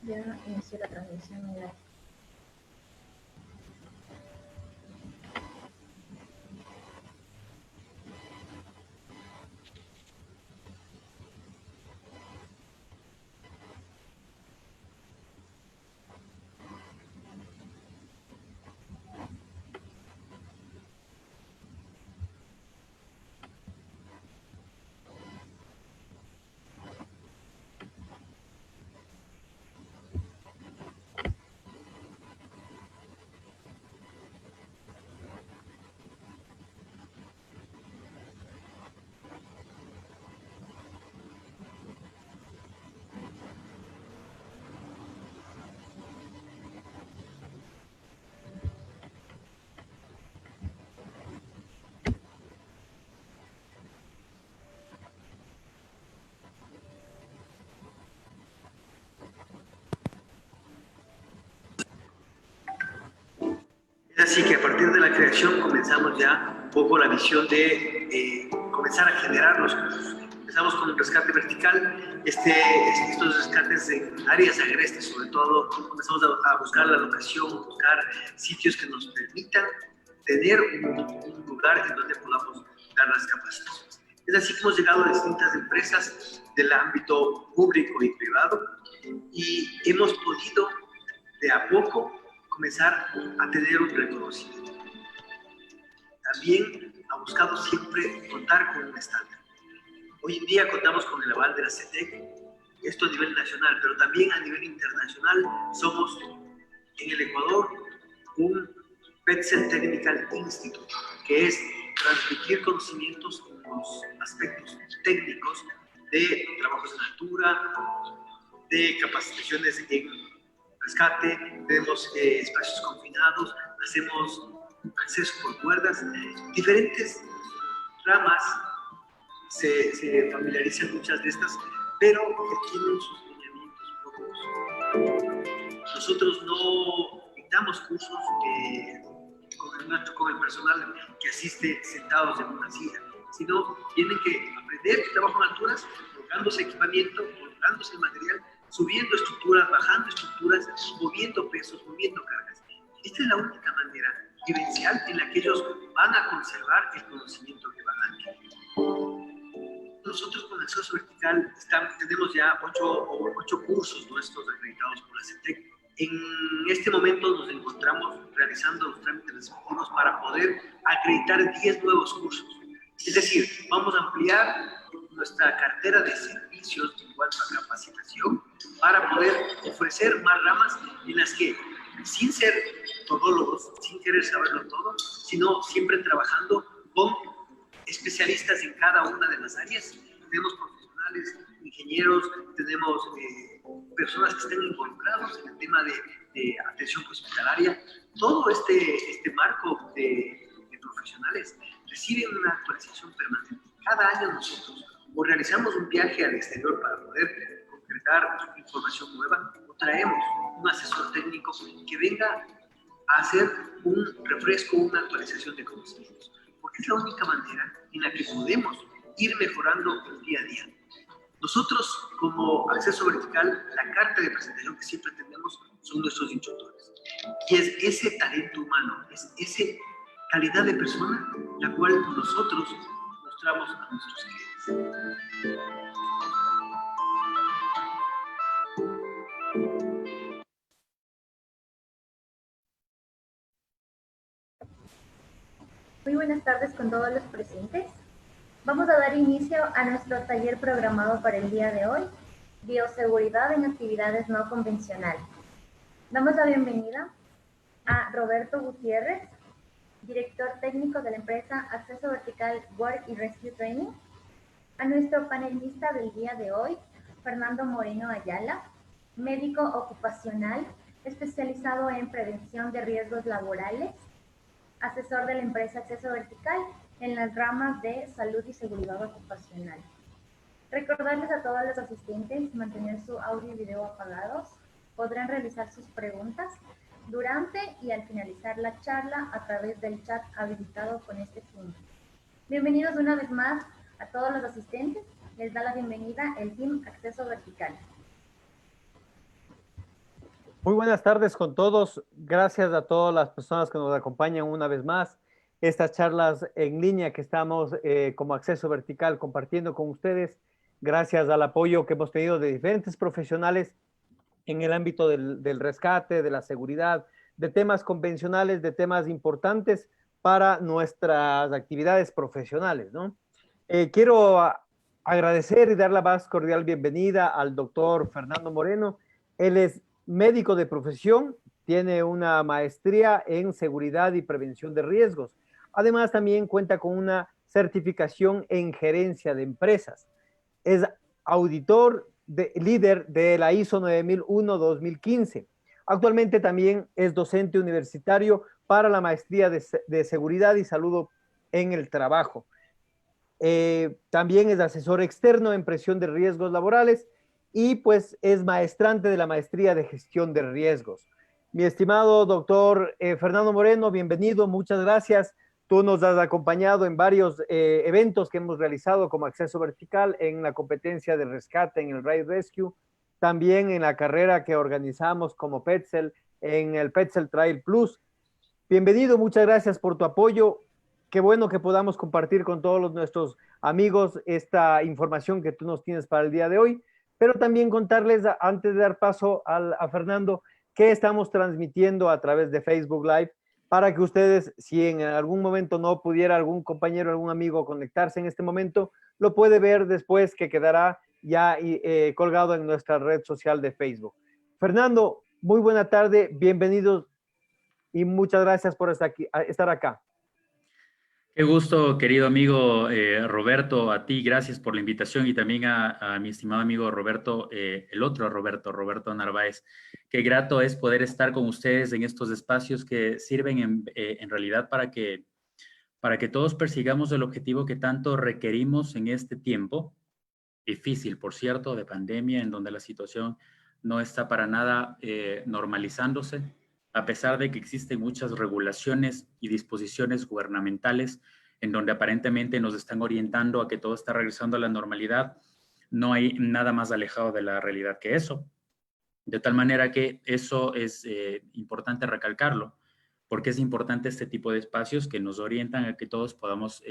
Ya inició la transmisión en live. Es así que a partir de la creación comenzamos ya un poco la visión de comenzar a generar los cursos. Empezamos con un rescate vertical, estos rescates en áreas agrestes, sobre todo comenzamos a buscar la locación, buscar sitios que nos permitan tener un lugar en donde podamos dar las capacitaciones. Es así que hemos llegado a distintas empresas del ámbito público y privado y hemos podido de a poco comenzar a tener un reconocimiento. También ha buscado siempre contar con un estándar. Hoy en día contamos con el aval de la CETEC, esto a nivel nacional, pero también a nivel internacional somos en el Ecuador un PETCEL Technical Institute, que es transmitir conocimientos en los aspectos técnicos de trabajos en altura, de capacitaciones en rescate, tenemos espacios confinados, hacemos acceso por cuerdas, diferentes ramas se familiarizan muchas de estas, pero que tienen sus lineamientos propios. Nosotros no dictamos cursos con el personal que asiste sentados en una silla, sino tienen que aprender trabajo en alturas, colocándose equipamiento, colocándose el material, subiendo estructuras, bajando estructuras, moviendo pesos, moviendo cargas. Esta es la única manera vivencial en la que ellos van a conservar el conocimiento que van a adquirir. Nosotros con el acceso vertical tenemos ya 8 cursos nuestros acreditados por la CETEC. En este momento nos encontramos realizando los trámites respectivos para poder acreditar 10 nuevos cursos. Es decir, vamos a ampliar nuestra cartera de servicios en cuanto a capacitación para poder ofrecer más ramas en las que, sin ser todólogos, sin querer saberlo todo, sino siempre trabajando con especialistas en cada una de las áreas. Tenemos profesionales, ingenieros, tenemos personas que estén involucrados en el tema de atención hospitalaria. Todo este marco de profesionales reciben una actualización permanente. Cada año nosotros o realizamos un viaje al exterior para poder concretar información nueva, o traemos un asesor técnico que venga a hacer un refresco, una actualización de conocimientos, porque es la única manera en la que podemos ir mejorando el día a día. Nosotros, como acceso vertical, la carta de presentación que siempre tenemos son nuestros instructores. Y es ese talento humano, es esa calidad de persona la cual nosotros mostramos a nuestros clientes. Muy buenas tardes con todos los presentes. Vamos a dar inicio a nuestro taller programado para el día de hoy, Bioseguridad en actividades no convencionales. Damos la bienvenida a Roberto Gutiérrez, director técnico de la empresa Acceso Vertical Work y Rescue Training, a nuestro panelista del día de hoy, Fernando Moreno Ayala, médico ocupacional especializado en prevención de riesgos laborales, asesor de la empresa Acceso Vertical en las ramas de salud y seguridad ocupacional. Recordarles a todos los asistentes mantener su audio y video apagados. Podrán realizar sus preguntas durante y al finalizar la charla a través del chat habilitado con este fin. Bienvenidos una vez más a todos los asistentes. Les da la bienvenida el Team Acceso Vertical. Muy buenas tardes con todos. Gracias a todas las personas que nos acompañan una vez más. Estas charlas en línea que estamos como Acceso Vertical compartiendo con ustedes, gracias al apoyo que hemos tenido de diferentes profesionales en el ámbito del rescate, de la seguridad, de temas convencionales, de temas importantes para nuestras actividades profesionales, ¿no? Quiero agradecer y dar la más cordial bienvenida al doctor Fernando Moreno. Él es médico de profesión, tiene una maestría en seguridad y prevención de riesgos. Además, también cuenta con una certificación en gerencia de empresas. Es auditor líder de la ISO 9001-2015. Actualmente también es docente universitario para la maestría de seguridad y salud en el trabajo. También es asesor externo en presión de riesgos laborales y pues es maestrante de la maestría de gestión de riesgos. Mi estimado doctor Fernando Moreno, bienvenido, muchas gracias. Tú nos has acompañado en varios eventos que hemos realizado como Acceso Vertical, en la competencia de rescate en el Raid Rescue, también en la carrera que organizamos como Petzl, en el Petzl Trail Plus. Bienvenido, muchas gracias por tu apoyo. Qué bueno que podamos compartir con todos nuestros amigos esta información que tú nos tienes para el día de hoy, pero también contarles, antes de dar paso a Fernando, que estamos transmitiendo a través de Facebook Live para que ustedes, si en algún momento no pudiera algún compañero, algún amigo conectarse en este momento, lo puede ver después, que quedará ya colgado en nuestra red social de Facebook. Fernando, muy buena tarde, bienvenidos y muchas gracias por estar acá. Qué gusto, querido amigo Roberto, a ti, gracias por la invitación y también a mi estimado amigo Roberto, el otro Roberto Narváez. Qué grato es poder estar con ustedes en estos espacios que sirven en realidad para que todos persigamos el objetivo que tanto requerimos en este tiempo, difícil, por cierto, de pandemia, en donde la situación no está para nada normalizándose, a pesar de que existen muchas regulaciones y disposiciones gubernamentales en donde aparentemente nos están orientando a que todo está regresando a la normalidad. No hay nada más alejado de la realidad que eso. De tal manera que eso es importante recalcarlo, porque es importante este tipo de espacios que nos orientan a que todos podamos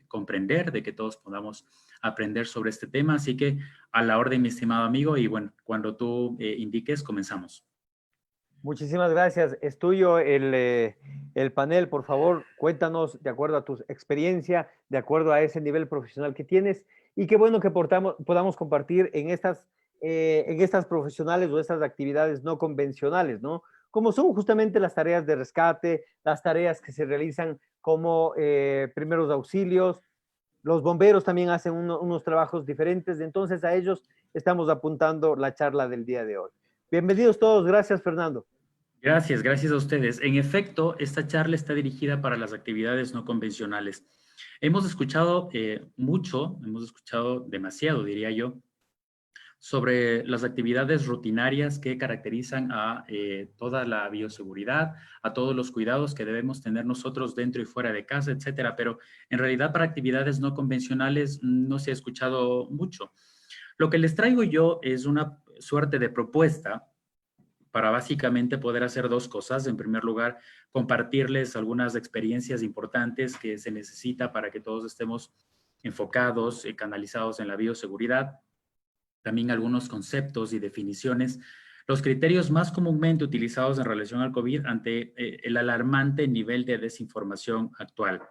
comprender, de que todos podamos aprender sobre este tema. Así que a la orden, mi estimado amigo, y bueno, cuando tú indiques, comenzamos. Muchísimas gracias. Es tuyo el panel, por favor, cuéntanos de acuerdo a tu experiencia, de acuerdo a ese nivel profesional que tienes, y qué bueno que podamos compartir en estas profesionales o estas actividades no convencionales, ¿no? Como son justamente las tareas de rescate, las tareas que se realizan como primeros auxilios. Los bomberos también hacen unos trabajos diferentes, entonces a ellos estamos apuntando la charla del día de hoy. Bienvenidos todos, gracias Fernando. Gracias a ustedes. En efecto, esta charla está dirigida para las actividades no convencionales. Hemos escuchado hemos escuchado demasiado, diría yo, sobre las actividades rutinarias que caracterizan a toda la bioseguridad, a todos los cuidados que debemos tener nosotros dentro y fuera de casa, etcétera. Pero en realidad para actividades no convencionales no se ha escuchado mucho. Lo que les traigo yo es una suerte de propuesta para básicamente poder hacer dos cosas. En primer lugar, compartirles algunas experiencias importantes que se necesita para que todos estemos enfocados, canalizados en la bioseguridad. También algunos conceptos y definiciones, los criterios más comúnmente utilizados en relación al COVID ante el alarmante nivel de desinformación actual.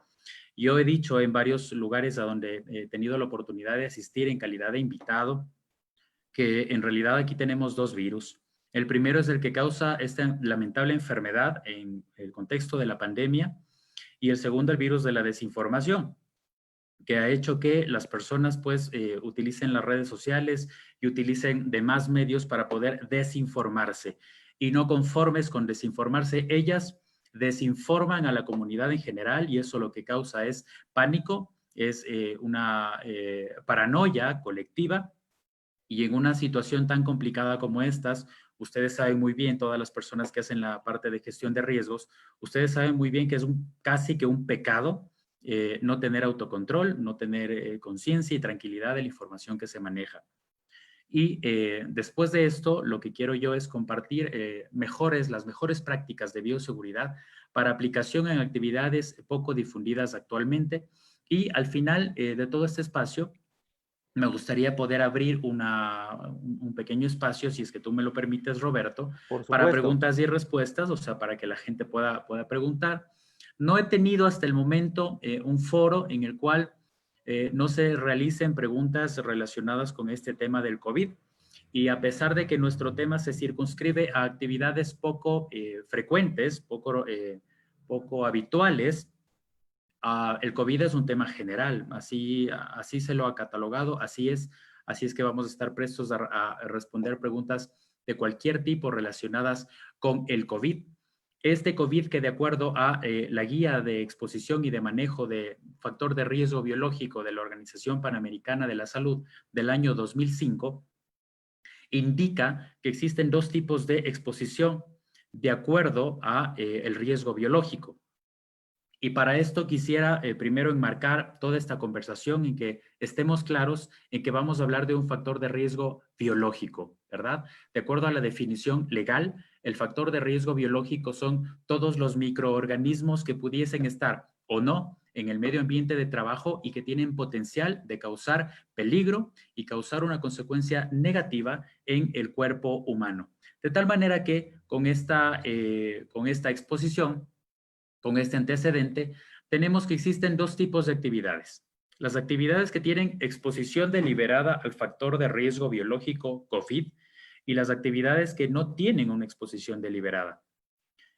Yo he dicho en varios lugares a donde he tenido la oportunidad de asistir en calidad de invitado que en realidad aquí tenemos dos virus. El primero es el que causa esta lamentable enfermedad en el contexto de la pandemia, y el segundo el virus de la desinformación, que ha hecho que las personas pues utilicen las redes sociales y utilicen demás medios para poder desinformarse. Y no conformes con desinformarse, ellas desinforman a la comunidad en general, y eso lo que causa es pánico, es una paranoia colectiva. Y en una situación tan complicada como estas, ustedes saben muy bien, todas las personas que hacen la parte de gestión de riesgos, ustedes saben muy bien que es casi que un pecado no tener autocontrol, no tener conciencia y tranquilidad de la información que se maneja. Y después de esto, lo que quiero yo es compartir las mejores prácticas de bioseguridad para aplicación en actividades poco difundidas actualmente. Y al final de todo este espacio, me gustaría poder abrir un pequeño espacio, si es que tú me lo permites, Roberto, Por para supuesto. preguntas y respuestas, o sea, para que la gente pueda preguntar. No he tenido hasta el momento un foro en el cual no se realicen preguntas relacionadas con este tema del COVID. Y a pesar de que nuestro tema se circunscribe a actividades poco frecuentes, poco habituales, el COVID es un tema general, así se lo ha catalogado, así es que vamos a estar prestos a responder preguntas de cualquier tipo relacionadas con el COVID. Este COVID, que de acuerdo a la guía de exposición y de manejo de factor de riesgo biológico de la Organización Panamericana de la Salud del año 2005, indica que existen dos tipos de exposición de acuerdo a el riesgo biológico. Y para esto quisiera primero enmarcar toda esta conversación en que estemos claros en que vamos a hablar de un factor de riesgo biológico, ¿verdad? De acuerdo a la definición legal, el factor de riesgo biológico son todos los microorganismos que pudiesen estar o no en el medio ambiente de trabajo y que tienen potencial de causar peligro y causar una consecuencia negativa en el cuerpo humano. De tal manera que con esta exposición, con este antecedente, tenemos que existen dos tipos de actividades. Las actividades que tienen exposición deliberada al factor de riesgo biológico COVID y las actividades que no tienen una exposición deliberada.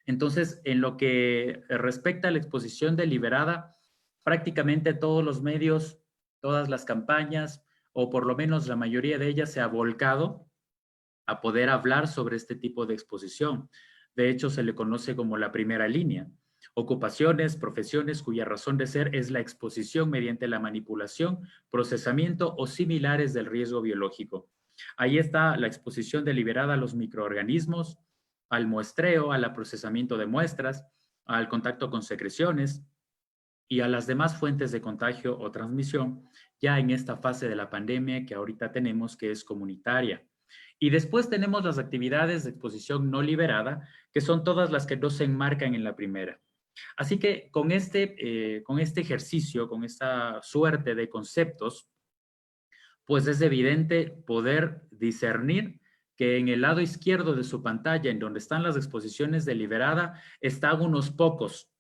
Entonces, en lo que respecta a la exposición deliberada, prácticamente todos los medios, todas las campañas, o por lo menos la mayoría de ellas se ha volcado a poder hablar sobre este tipo de exposición. De hecho, se le conoce como la primera línea. Ocupaciones, profesiones cuya razón de ser es la exposición mediante la manipulación, procesamiento o similares del riesgo biológico. Ahí está la exposición deliberada a los microorganismos, al muestreo, al procesamiento de muestras, al contacto con secreciones y a las demás fuentes de contagio o transmisión, ya en esta fase de la pandemia que ahorita tenemos, que es comunitaria. Y después tenemos las actividades de exposición no liberada, que son todas las que no se enmarcan en la primera. Así que con este ejercicio, con esta suerte de conceptos, pues es evidente poder discernir que en el lado izquierdo de su pantalla, en donde están las exposiciones deliberada, están unos pocos,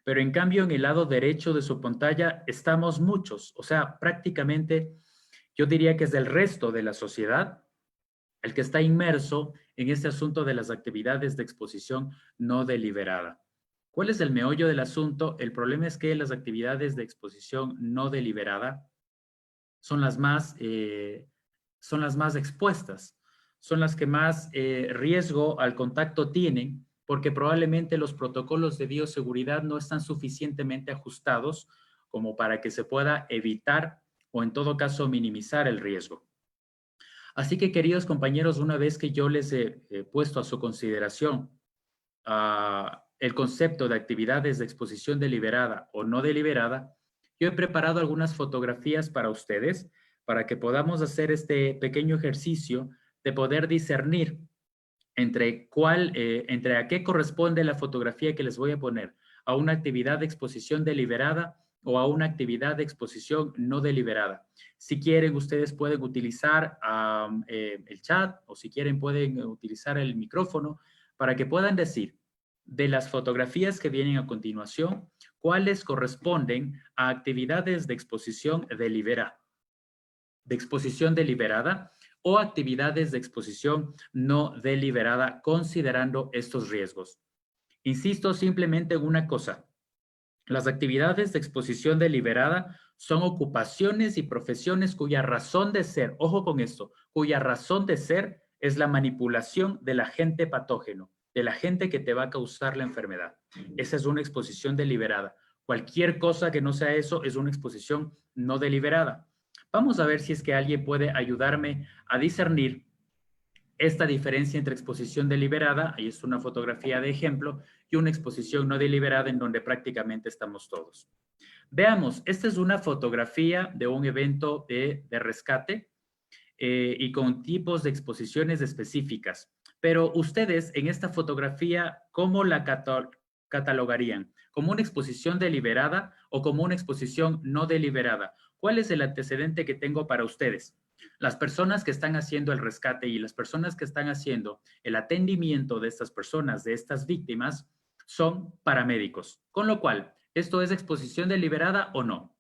pero en cambio en el lado derecho de su pantalla estamos muchos, o sea, prácticamente yo diría que es el resto de la sociedad el que está inmerso en este asunto de las actividades de exposición no deliberada. ¿Cuál es el meollo del asunto? El problema es que las actividades de exposición no deliberada son las más expuestas, son las que más riesgo al contacto tienen, porque probablemente los protocolos de bioseguridad no están suficientemente ajustados como para que se pueda evitar o en todo caso minimizar el riesgo. Así que, queridos compañeros, una vez que yo les he puesto a su consideración el concepto de actividades de exposición deliberada o no deliberada, yo he preparado algunas fotografías para ustedes para que podamos hacer este pequeño ejercicio de poder discernir entre a qué corresponde la fotografía que les voy a poner, a una actividad de exposición deliberada o a una actividad de exposición no deliberada. Si quieren, ustedes pueden utilizar el chat o si quieren pueden utilizar el micrófono para que puedan decir de las fotografías que vienen a continuación, cuáles corresponden a actividades de exposición deliberada o actividades de exposición no deliberada, considerando estos riesgos. Insisto simplemente en una cosa. Las actividades de exposición deliberada son ocupaciones y profesiones cuya razón de ser, ojo con esto, cuya razón de ser es la manipulación del agente patógeno, del agente que te va a causar la enfermedad. Esa es una exposición deliberada. Cualquier cosa que no sea eso es una exposición no deliberada. Vamos a ver si es que alguien puede ayudarme a discernir esta diferencia entre exposición deliberada, ahí es una fotografía de ejemplo, y una exposición no deliberada en donde prácticamente estamos todos. Veamos, esta es una fotografía de un evento de rescate y con tipos de exposiciones específicas. Pero ustedes en esta fotografía, ¿cómo la catalogarían? ¿Como una exposición deliberada o como una exposición no deliberada? ¿Cuál es el antecedente que tengo para ustedes? Las personas que están haciendo el rescate y las personas que están haciendo el atendimiento de estas personas, de estas víctimas, son paramédicos. Con lo cual, ¿esto es exposición deliberada o no?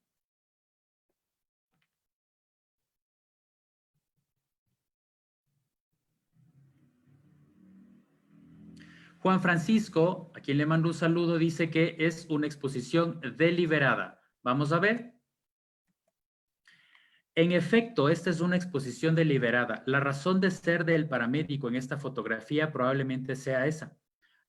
Juan Francisco, a quien le mando un saludo, dice que es una exposición deliberada. Vamos a ver. En efecto, esta es una exposición deliberada. La razón de ser del paramédico en esta fotografía probablemente sea esa,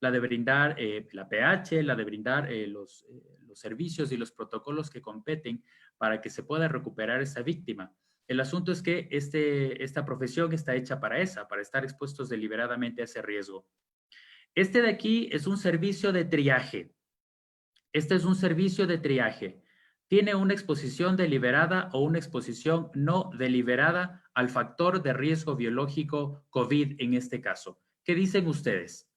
la de brindar la PH, la de brindar los servicios y los protocolos que competen para que se pueda recuperar esa víctima. El asunto es que esta profesión está hecha para estar expuestos deliberadamente a ese riesgo. Este de aquí es un servicio de triaje. Este es un servicio de triaje. Tiene una exposición deliberada o una exposición no deliberada al factor de riesgo biológico COVID en este caso. ¿Qué dicen ustedes?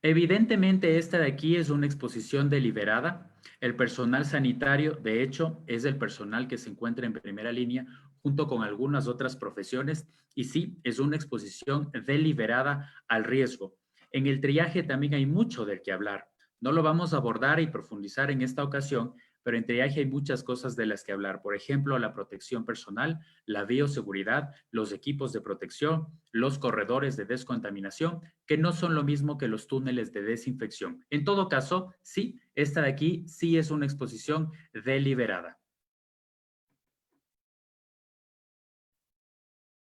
Evidentemente, esta de aquí es una exposición deliberada. El personal sanitario, de hecho, es el personal que se encuentra en primera línea junto con algunas otras profesiones y sí, es una exposición deliberada al riesgo. En el triaje también hay mucho del que hablar. No lo vamos a abordar y profundizar en esta ocasión, pero en triaje hay muchas cosas de las que hablar. Por ejemplo, la protección personal, la bioseguridad, los equipos de protección, los corredores de descontaminación, que no son lo mismo que los túneles de desinfección. En todo caso, sí, esta de aquí sí es una exposición deliberada.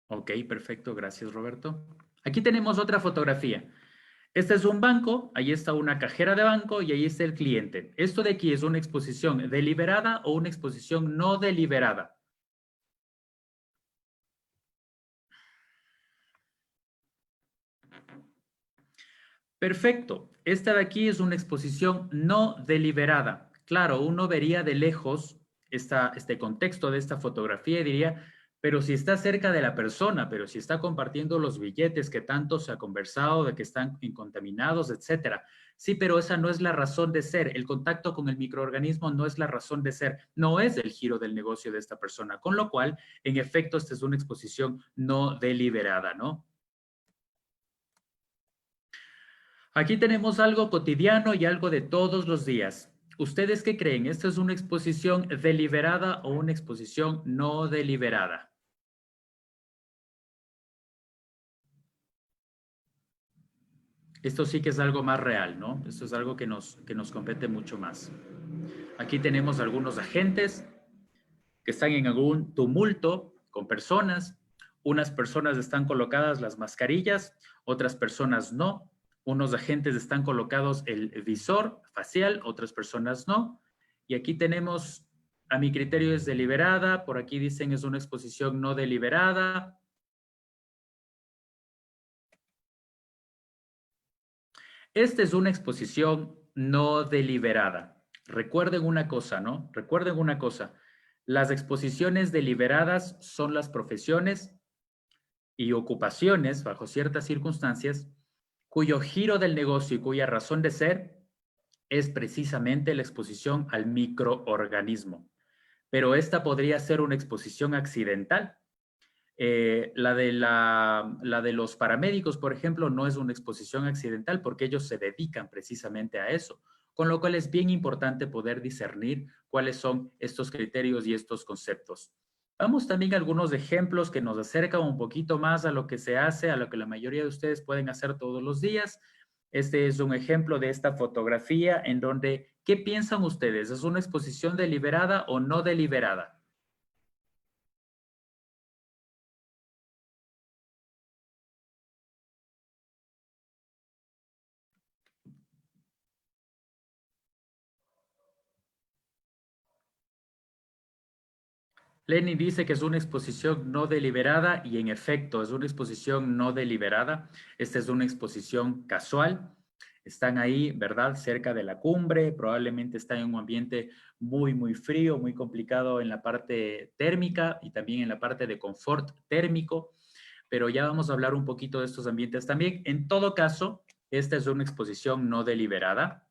Ok, perfecto, gracias Roberto. Aquí tenemos otra fotografía. Este es un banco, ahí está una cajera de banco y ahí está el cliente. ¿Esto de aquí es una exposición deliberada o una exposición no deliberada? Perfecto. Esta de aquí es una exposición no deliberada. Claro, uno vería de lejos este contexto de esta fotografía y diría, pero si está cerca de la persona, pero si está compartiendo los billetes que tanto se ha conversado de que están incontaminados, etcétera. Sí, pero esa no es la razón de ser. El contacto con el microorganismo no es la razón de ser, no es el giro del negocio de esta persona. Con lo cual, en efecto, esta es una exposición no deliberada, ¿no? Aquí tenemos algo cotidiano y algo de todos los días. ¿Ustedes qué creen? ¿Esta es una exposición deliberada o una exposición no deliberada? Esto sí que es algo más real, ¿no? Esto es algo que nos compete mucho más. Aquí tenemos algunos agentes que están en algún tumulto con personas. Unas personas están colocadas las mascarillas, otras personas no. Unos agentes están colocados el visor facial, otras personas no. Y aquí tenemos, a mi criterio es deliberada, por aquí dicen es una exposición no deliberada. Esta es una exposición no deliberada. Recuerden una cosa, ¿no? Recuerden una cosa. Las exposiciones deliberadas son las profesiones y ocupaciones, bajo ciertas circunstancias, cuyo giro del negocio y cuya razón de ser es precisamente la exposición al microorganismo. Pero esta podría ser una exposición accidental. La de los paramédicos, por ejemplo, no es una exposición accidental porque ellos se dedican precisamente a eso, con lo cual es bien importante poder discernir cuáles son estos criterios y estos conceptos. Vamos también a algunos ejemplos que nos acercan un poquito más a lo que se hace, a lo que la mayoría de ustedes pueden hacer todos los días. Este es un ejemplo de esta fotografía en donde, ¿qué piensan ustedes? ¿Es una exposición deliberada o no deliberada? Lenny dice que es una exposición no deliberada y en efecto es una exposición no deliberada. Esta es una exposición casual. Están ahí, ¿verdad? Cerca de la cumbre, probablemente están en un ambiente muy, muy frío, muy complicado en la parte térmica y también en la parte de confort térmico, pero ya vamos a hablar un poquito de estos ambientes también. En todo caso, esta es una exposición no deliberada.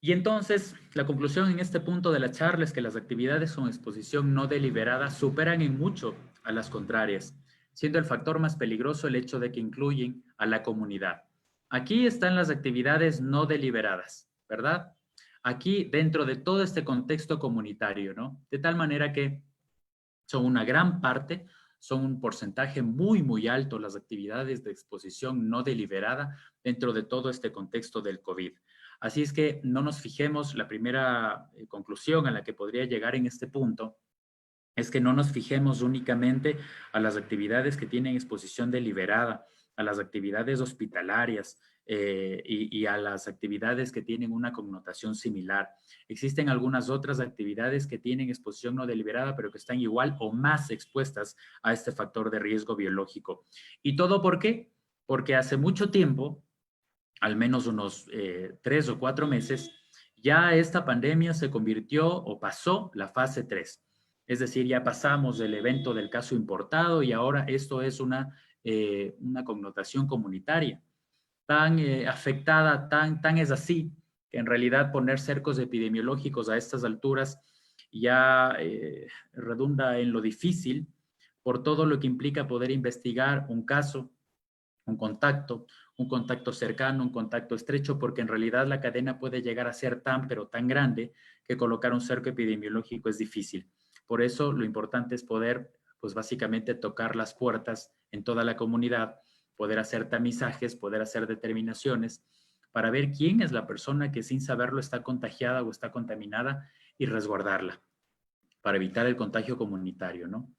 Y entonces, la conclusión en este punto de la charla es que las actividades con exposición no deliberada superan en mucho a las contrarias, siendo el factor más peligroso el hecho de que incluyen a la comunidad. Aquí están las actividades no deliberadas, ¿verdad? Aquí, dentro de todo este contexto comunitario, ¿no? De tal manera que son una gran parte, son un porcentaje muy, muy alto las actividades de exposición no deliberada dentro de todo este contexto del COVID. Así es que no nos fijemos, la primera conclusión a la que podría llegar en este punto es que no nos fijemos únicamente a las actividades que tienen exposición deliberada, a las actividades hospitalarias y a las actividades que tienen una connotación similar. Existen algunas otras actividades que tienen exposición no deliberada, pero que están igual o más expuestas a este factor de riesgo biológico. ¿Y todo por qué? Porque hace mucho tiempo, al menos unos 3 o 4 meses, ya esta pandemia se convirtió o pasó la fase 3. Es decir, ya pasamos del evento del caso importado y ahora esto es una connotación comunitaria. Tan afectada, tan es así, que en realidad poner cercos epidemiológicos a estas alturas ya redunda en lo difícil por todo lo que implica poder investigar un caso, un contacto cercano, un contacto estrecho, porque en realidad la cadena puede llegar a ser tan, pero tan grande que colocar un cerco epidemiológico es difícil. Por eso lo importante es poder, pues básicamente tocar las puertas en toda la comunidad, poder hacer tamizajes, poder hacer determinaciones para ver quién es la persona que sin saberlo está contagiada o está contaminada y resguardarla para evitar el contagio comunitario, ¿no?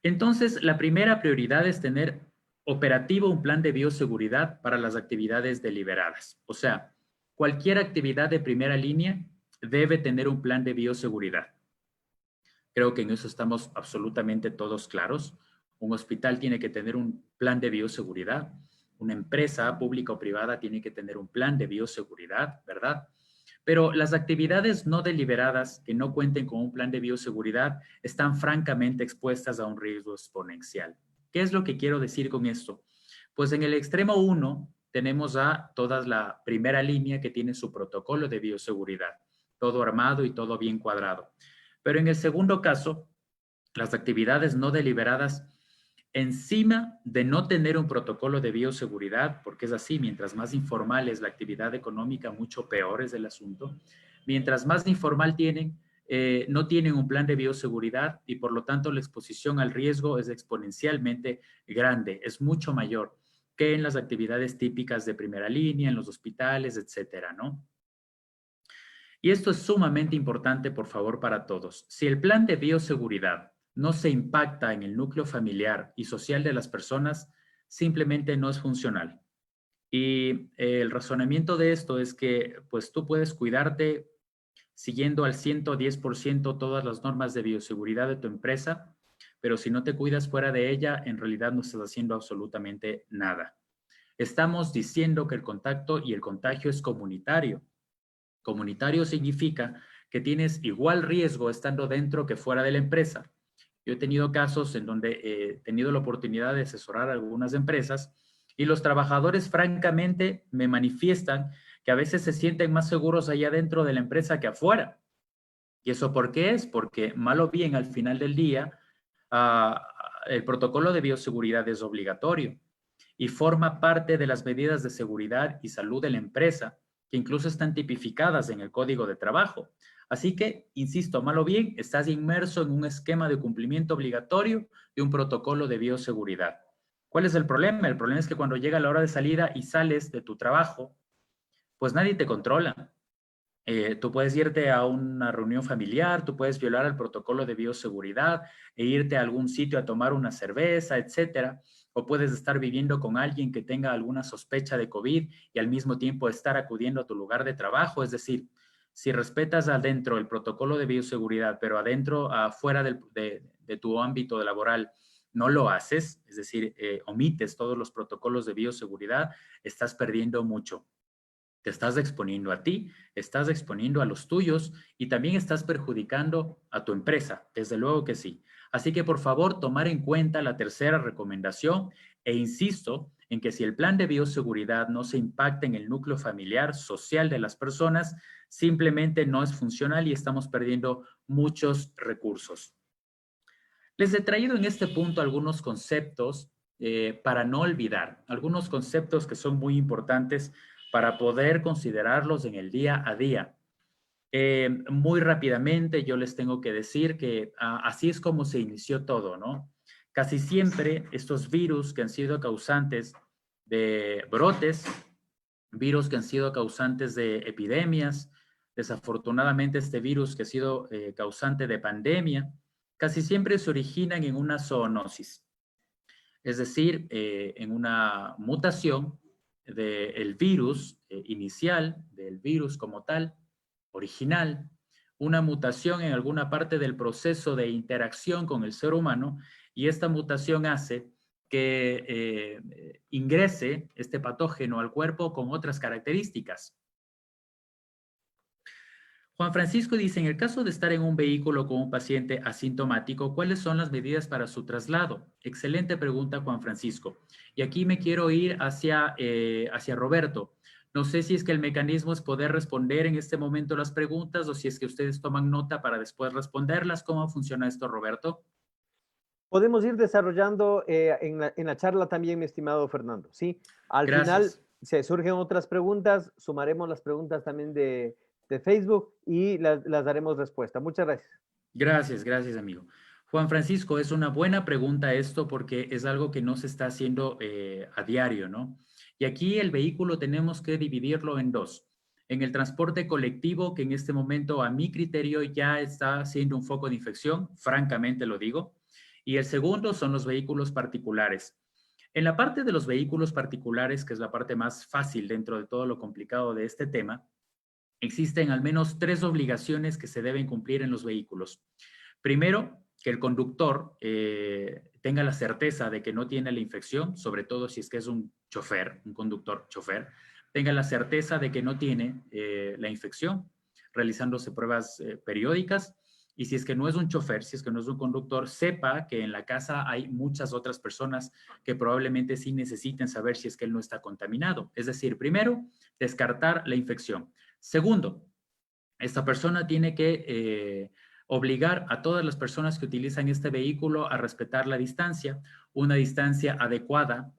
Entonces, la primera prioridad es tener operativo un plan de bioseguridad para las actividades deliberadas. O sea, cualquier actividad de primera línea debe tener un plan de bioseguridad. Creo que en eso estamos absolutamente todos claros. Un hospital tiene que tener un plan de bioseguridad. Una empresa pública o privada tiene que tener un plan de bioseguridad, ¿verdad? Pero las actividades no deliberadas que no cuenten con un plan de bioseguridad están francamente expuestas a un riesgo exponencial. ¿Qué es lo que quiero decir con esto? Pues en el extremo 1 tenemos a toda la primera línea que tiene su protocolo de bioseguridad, todo armado y todo bien cuadrado. Pero en el segundo caso, las actividades no deliberadas, encima de no tener un protocolo de bioseguridad, porque es así, mientras más informal es la actividad económica, mucho peor es el asunto. Mientras más informal tienen, no tienen un plan de bioseguridad y por lo tanto la exposición al riesgo es exponencialmente grande, es mucho mayor que en las actividades típicas de primera línea, en los hospitales, etcétera, ¿no? Y esto es sumamente importante, por favor, para todos. Si el plan de bioseguridad no se impacta en el núcleo familiar y social de las personas, simplemente no es funcional. Y el razonamiento de esto es que pues tú puedes cuidarte siguiendo al 110% todas las normas de bioseguridad de tu empresa, pero si no te cuidas fuera de ella, en realidad no estás haciendo absolutamente nada. Estamos diciendo que el contacto y el contagio es comunitario. Comunitario significa que tienes igual riesgo estando dentro que fuera de la empresa. Yo he tenido casos en donde he tenido la oportunidad de asesorar a algunas empresas y los trabajadores francamente me manifiestan que a veces se sienten más seguros allá dentro de la empresa que afuera. ¿Y eso por qué es? Porque mal o bien al final del día el protocolo de bioseguridad es obligatorio y forma parte de las medidas de seguridad y salud de la empresa, que incluso están tipificadas en el Código de Trabajo. Así que, insisto, mal o bien, estás inmerso en un esquema de cumplimiento obligatorio de un protocolo de bioseguridad. ¿Cuál es el problema? El problema es que cuando llega la hora de salida y sales de tu trabajo, pues nadie te controla. Tú puedes irte a una reunión familiar, tú puedes violar el protocolo de bioseguridad e irte a algún sitio a tomar una cerveza, etcétera. O puedes estar viviendo con alguien que tenga alguna sospecha de COVID y al mismo tiempo estar acudiendo a tu lugar de trabajo. Es decir, si respetas adentro el protocolo de bioseguridad, pero adentro, afuera de tu ámbito laboral, no lo haces, es decir, omites todos los protocolos de bioseguridad, estás perdiendo mucho. Te estás exponiendo a ti, estás exponiendo a los tuyos y también estás perjudicando a tu empresa, desde luego que sí. Así que por favor, tomar en cuenta la tercera recomendación e insisto en que si el plan de bioseguridad no se impacta en el núcleo familiar, social de las personas, simplemente no es funcional y estamos perdiendo muchos recursos. Les he traído en este punto algunos conceptos para no olvidar, algunos conceptos que son muy importantes para poder considerarlos en el día a día. Muy rápidamente yo les tengo que decir que así es como se inició todo, ¿no? Casi siempre estos virus que han sido causantes de brotes, virus que han sido causantes de epidemias, desafortunadamente este virus que ha sido causante de pandemia, casi siempre se originan en una zoonosis, es decir, en una mutación del virus inicial, del virus como tal, original, una mutación en alguna parte del proceso de interacción con el ser humano y esta mutación hace que ingrese este patógeno al cuerpo con otras características. Juan Francisco dice, en el caso de estar en un vehículo con un paciente asintomático, ¿cuáles son las medidas para su traslado? Excelente pregunta, Juan Francisco. Y aquí me quiero ir hacia Roberto. No sé si es que el mecanismo es poder responder en este momento las preguntas o si es que ustedes toman nota para después responderlas. ¿Cómo funciona esto, Roberto? Podemos ir desarrollando en la charla también, mi estimado Fernando. Sí, al Gracias. final se surgen otras preguntas, sumaremos las preguntas también de Facebook y las daremos respuesta. Muchas gracias. Gracias, amigo. Juan Francisco, es una buena pregunta esto porque es algo que no se está haciendo a diario, ¿no? Y aquí el vehículo tenemos que dividirlo en dos. En el transporte colectivo, que en este momento a mi criterio ya está siendo un foco de infección, francamente lo digo. Y el segundo son los vehículos particulares. En la parte de los vehículos particulares, que es la parte más fácil dentro de todo lo complicado de este tema, existen al menos 3 obligaciones que se deben cumplir en los vehículos. Primero, que el conductor tenga la certeza de que no tiene la infección, sobre todo si es que es un chofer, un conductor chofer, tenga la certeza de que no tiene la infección, realizándose pruebas periódicas. Y si es que no es un chofer, si es que no es un conductor, sepa que en la casa hay muchas otras personas que probablemente sí necesiten saber si es que él no está contaminado. Es decir, primero, descartar la infección. Segundo, esta persona tiene que obligar a todas las personas que utilizan este vehículo a respetar la distancia. Una distancia adecuada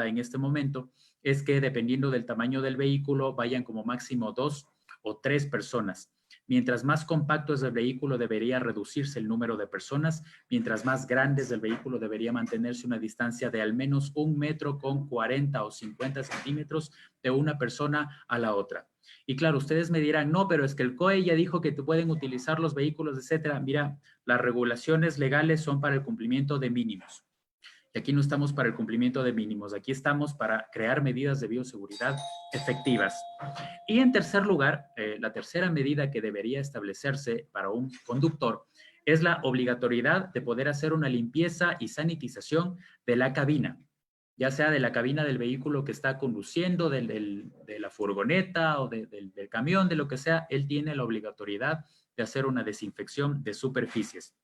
en este momento es que dependiendo del tamaño del vehículo vayan como máximo 2 o 3 personas. Mientras más compacto es el vehículo, debería reducirse el número de personas. Mientras más grande es el vehículo, debería mantenerse una distancia de al menos 1 metro con 40 o 50 centímetros de una persona a la otra. Y claro, ustedes me dirán, no, pero es que el COE ya dijo que pueden utilizar los vehículos, etcétera. Mira, las regulaciones legales son para el cumplimiento de mínimos. Y aquí no estamos para el cumplimiento de mínimos, aquí estamos para crear medidas de bioseguridad efectivas. Y en tercer lugar, la tercera medida que debería establecerse para un conductor es la obligatoriedad de poder hacer una limpieza y sanitización de la cabina, ya sea de la cabina del vehículo que está conduciendo, de la furgoneta o del camión, de lo que sea, él tiene la obligatoriedad de hacer una desinfección de superficies.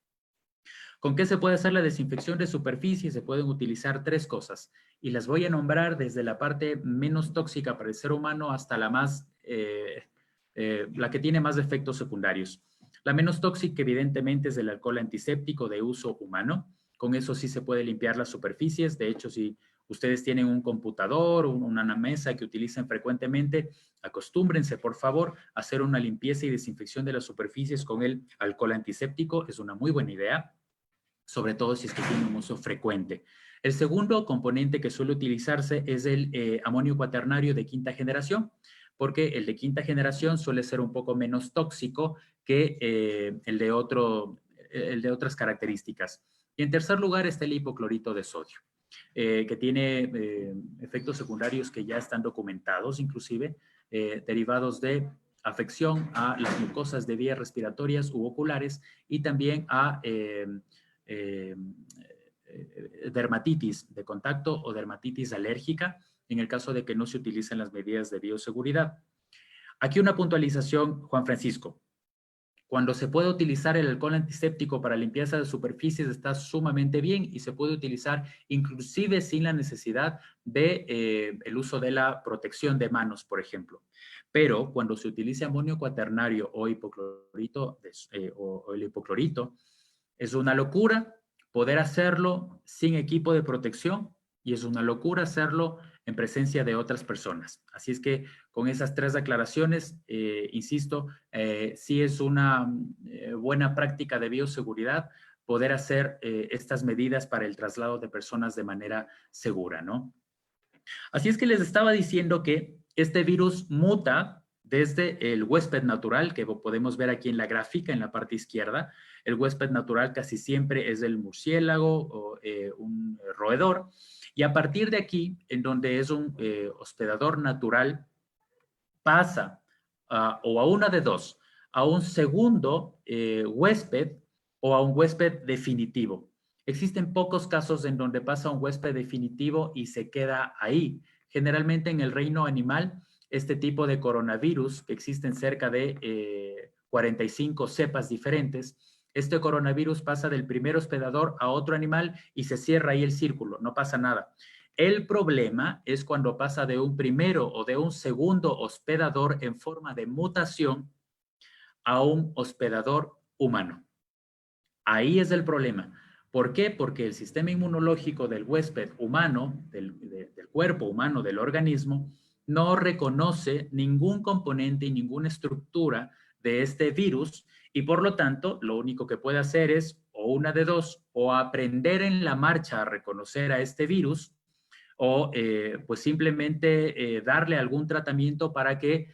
¿Con qué se puede hacer la desinfección de superficie? Se pueden utilizar 3 cosas y las voy a nombrar desde la parte menos tóxica para el ser humano hasta la más, la que tiene más efectos secundarios. La menos tóxica evidentemente es el alcohol antiséptico de uso humano. Con eso sí se puede limpiar las superficies. De hecho, si ustedes tienen un computador o una mesa que utilicen frecuentemente, acostúmbrense por favor a hacer una limpieza y desinfección de las superficies con el alcohol antiséptico. Es una muy buena idea, sobre todo si es que tiene un uso frecuente. El segundo componente que suele utilizarse es el amonio cuaternario de 5ª generación, porque el de 5ª generación suele ser un poco menos tóxico que el de otras características. Y en tercer lugar está el hipoclorito de sodio, que tiene efectos secundarios que ya están documentados, inclusive derivados de afección a las mucosas de vías respiratorias u oculares y también a dermatitis de contacto o dermatitis alérgica en el caso de que no se utilicen las medidas de bioseguridad. Aquí una puntualización, Juan Francisco. Cuando se puede utilizar el alcohol antiséptico para limpieza de superficies está sumamente bien y se puede utilizar inclusive sin la necesidad de el uso de la protección de manos, por ejemplo. Pero cuando se utiliza amonio cuaternario o hipoclorito o el hipoclorito, es una locura poder hacerlo sin equipo de protección y es una locura hacerlo en presencia de otras personas. Así es que con esas tres aclaraciones, insisto, sí es una buena práctica de bioseguridad poder hacer estas medidas para el traslado de personas de manera segura, ¿no? Así es que les estaba diciendo que este virus muta desde el huésped natural, que podemos ver aquí en la gráfica en la parte izquierda. El huésped natural casi siempre es el murciélago o un roedor. Y a partir de aquí, en donde es un hospedador natural, pasa o a una de dos, a un segundo huésped o a un huésped definitivo. Existen pocos casos en donde pasa un huésped definitivo y se queda ahí. Generalmente en el reino animal, este tipo de coronavirus, que existen cerca de 45 cepas diferentes, este coronavirus pasa del primer hospedador a otro animal y se cierra ahí el círculo, no pasa nada. El problema es cuando pasa de un primero o de un segundo hospedador en forma de mutación a un hospedador humano. Ahí es el problema. ¿Por qué? Porque el sistema inmunológico del huésped humano, del cuerpo humano, del organismo, no reconoce ningún componente y ninguna estructura de este virus y por lo tanto lo único que puede hacer es o una de dos, o aprender en la marcha a reconocer a este virus o pues simplemente darle algún tratamiento para que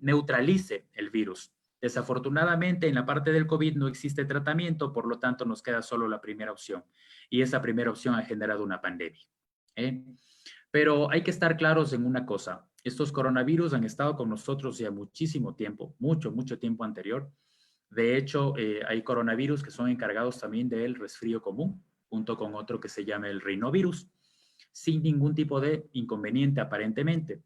neutralice el virus. Desafortunadamente, en la parte del COVID no existe tratamiento, por lo tanto nos queda solo la primera opción. Y esa primera opción ha generado una pandemia. Pero hay que estar claros en una cosa. Estos coronavirus han estado con nosotros ya muchísimo tiempo, mucho tiempo anterior. De hecho, hay coronavirus que son encargados también del resfrío común, junto con otro que se llama el rinovirus, sin ningún tipo de inconveniente aparentemente.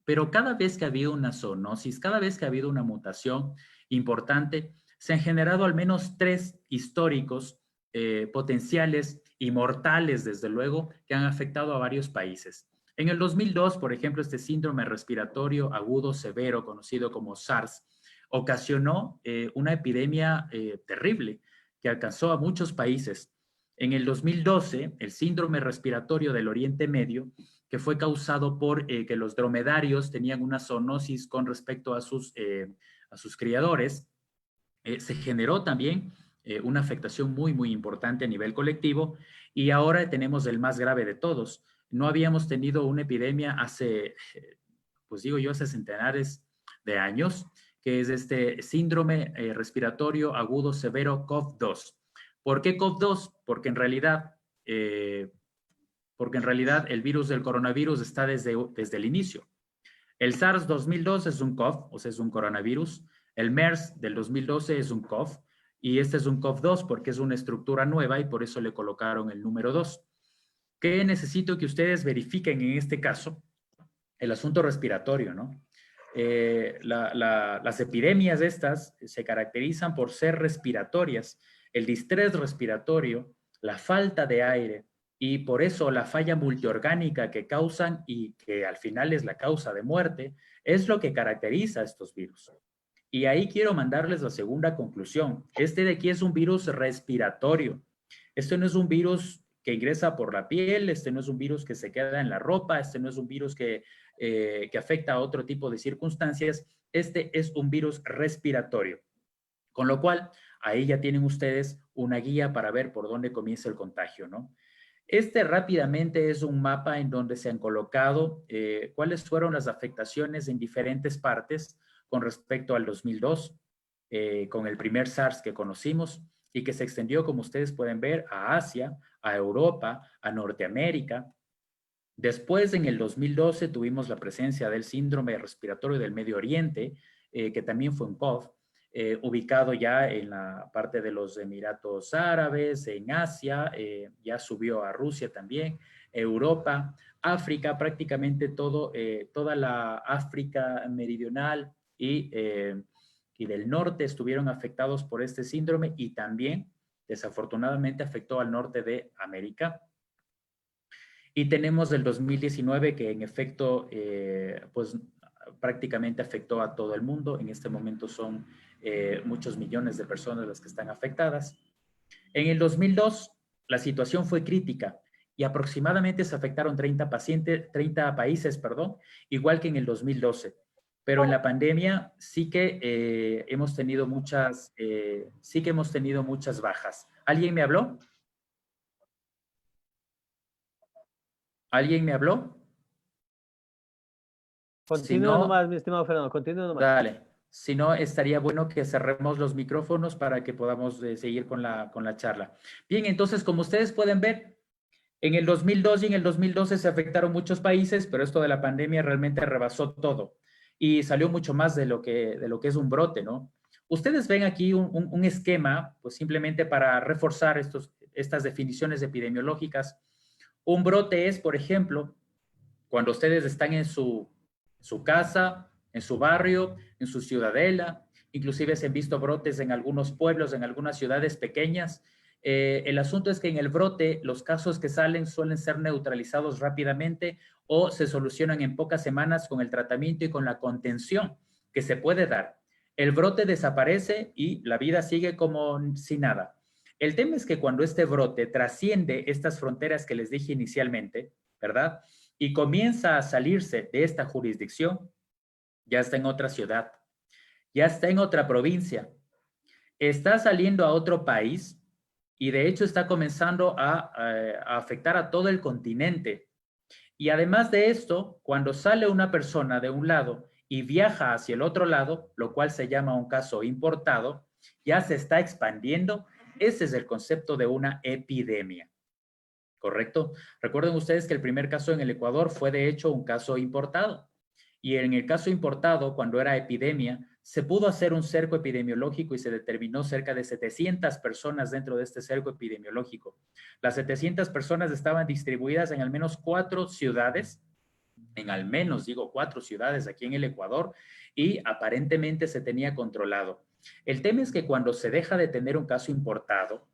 Pero cada vez que ha habido una zoonosis, cada vez que ha habido una mutación importante, se han generado al menos 3 históricos potenciales y mortales, desde luego, que han afectado a varios países. En el 2002, por ejemplo, este síndrome respiratorio agudo severo, conocido como SARS, ocasionó una epidemia terrible que alcanzó a muchos países. En el 2012, el síndrome respiratorio del Oriente Medio, que fue causado por que los dromedarios tenían una zoonosis con respecto a sus criadores, se generó también una afectación muy importante a nivel colectivo y ahora tenemos el más grave de todos. No habíamos tenido una epidemia hace, pues digo yo, hace centenares de años, que es este síndrome respiratorio agudo severo COV-2. ¿Por qué COV-2? Porque en realidad el virus del coronavirus está desde el inicio. El SARS 2002 es un COV, o sea, es un coronavirus. El MERS del 2012 es un COV. Y este es un COV-2 porque es una estructura nueva y por eso le colocaron el número 2. ¿Qué necesito que ustedes verifiquen en este caso? El asunto respiratorio, ¿no? Las epidemias estas se caracterizan por ser respiratorias. El distrés respiratorio, la falta de aire, y por eso la falla multiorgánica que causan y que al final es la causa de muerte, es lo que caracteriza a estos virus. Y ahí quiero mandarles la segunda conclusión. Este de aquí es un virus respiratorio. Este no es un virus que ingresa por la piel, este no es un virus que se queda en la ropa, este no es un virus que afecta a otro tipo de circunstancias. Este es un virus respiratorio. Con lo cual, ahí ya tienen ustedes una guía para ver por dónde comienza el contagio, ¿no? Este rápidamente es un mapa en donde se han colocado cuáles fueron las afectaciones en diferentes partes con respecto al 2002, con el primer SARS que conocimos y que se extendió, como ustedes pueden ver, a Asia, a Europa, a Norteamérica. Después, en el 2012, tuvimos la presencia del síndrome respiratorio del Medio Oriente, que también fue un COV, ubicado ya en la parte de los Emiratos Árabes, en Asia, ya subió a Rusia también, Europa, África, prácticamente toda la África meridional y del norte estuvieron afectados por este síndrome y también, desafortunadamente, afectó al norte de América. Y tenemos el 2019 que en efecto, pues prácticamente afectó a todo el mundo. En este momento son muchos millones de personas las que están afectadas. En el 2002 la situación fue crítica y aproximadamente se afectaron 30 países, igual que en el 2012. Pero en la pandemia sí que hemos tenido muchas bajas. ¿Alguien me habló? ¿Alguien me habló? Si Continúa no, nomás, mi estimado Fernando, continúa nomás. dale. Si no, estaría bueno que cerremos los micrófonos para que podamos seguir con la charla. Bien, entonces, como ustedes pueden ver, en el 2002 y en el 2012 se afectaron muchos países, pero esto de la pandemia realmente rebasó todo y salió mucho más de lo que es un brote, ¿no? Ustedes ven aquí un esquema, pues simplemente para reforzar estas definiciones epidemiológicas. Un brote es, por ejemplo, cuando ustedes están en su casa, en su barrio, en su ciudadela, inclusive se han visto brotes en algunos pueblos, en algunas ciudades pequeñas. El asunto es que en el brote los casos que salen suelen ser neutralizados rápidamente o se solucionan en pocas semanas con el tratamiento y con la contención que se puede dar. El brote desaparece y la vida sigue como si nada. El tema es que cuando este brote trasciende estas fronteras que les dije inicialmente, ¿verdad? Y comienza a salirse de esta jurisdicción, ya está en otra ciudad, ya está en otra provincia, está saliendo a otro país y de hecho está comenzando a afectar a todo el continente. Y además de esto, cuando sale una persona de un lado y viaja hacia el otro lado, lo cual se llama un caso importado, ya se está expandiendo. Ese es el concepto de una epidemia. ¿Correcto? Recuerden ustedes que el primer caso en el Ecuador fue de hecho un caso importado. Y en el caso importado, cuando era epidemia, se pudo hacer un cerco epidemiológico y se determinó cerca de 700 personas dentro de este cerco epidemiológico. Las 700 personas estaban distribuidas en al menos 4 ciudades, en al menos, digo, 4 ciudades aquí en el Ecuador, y aparentemente se tenía controlado. El tema es que cuando se deja de tener un caso importado,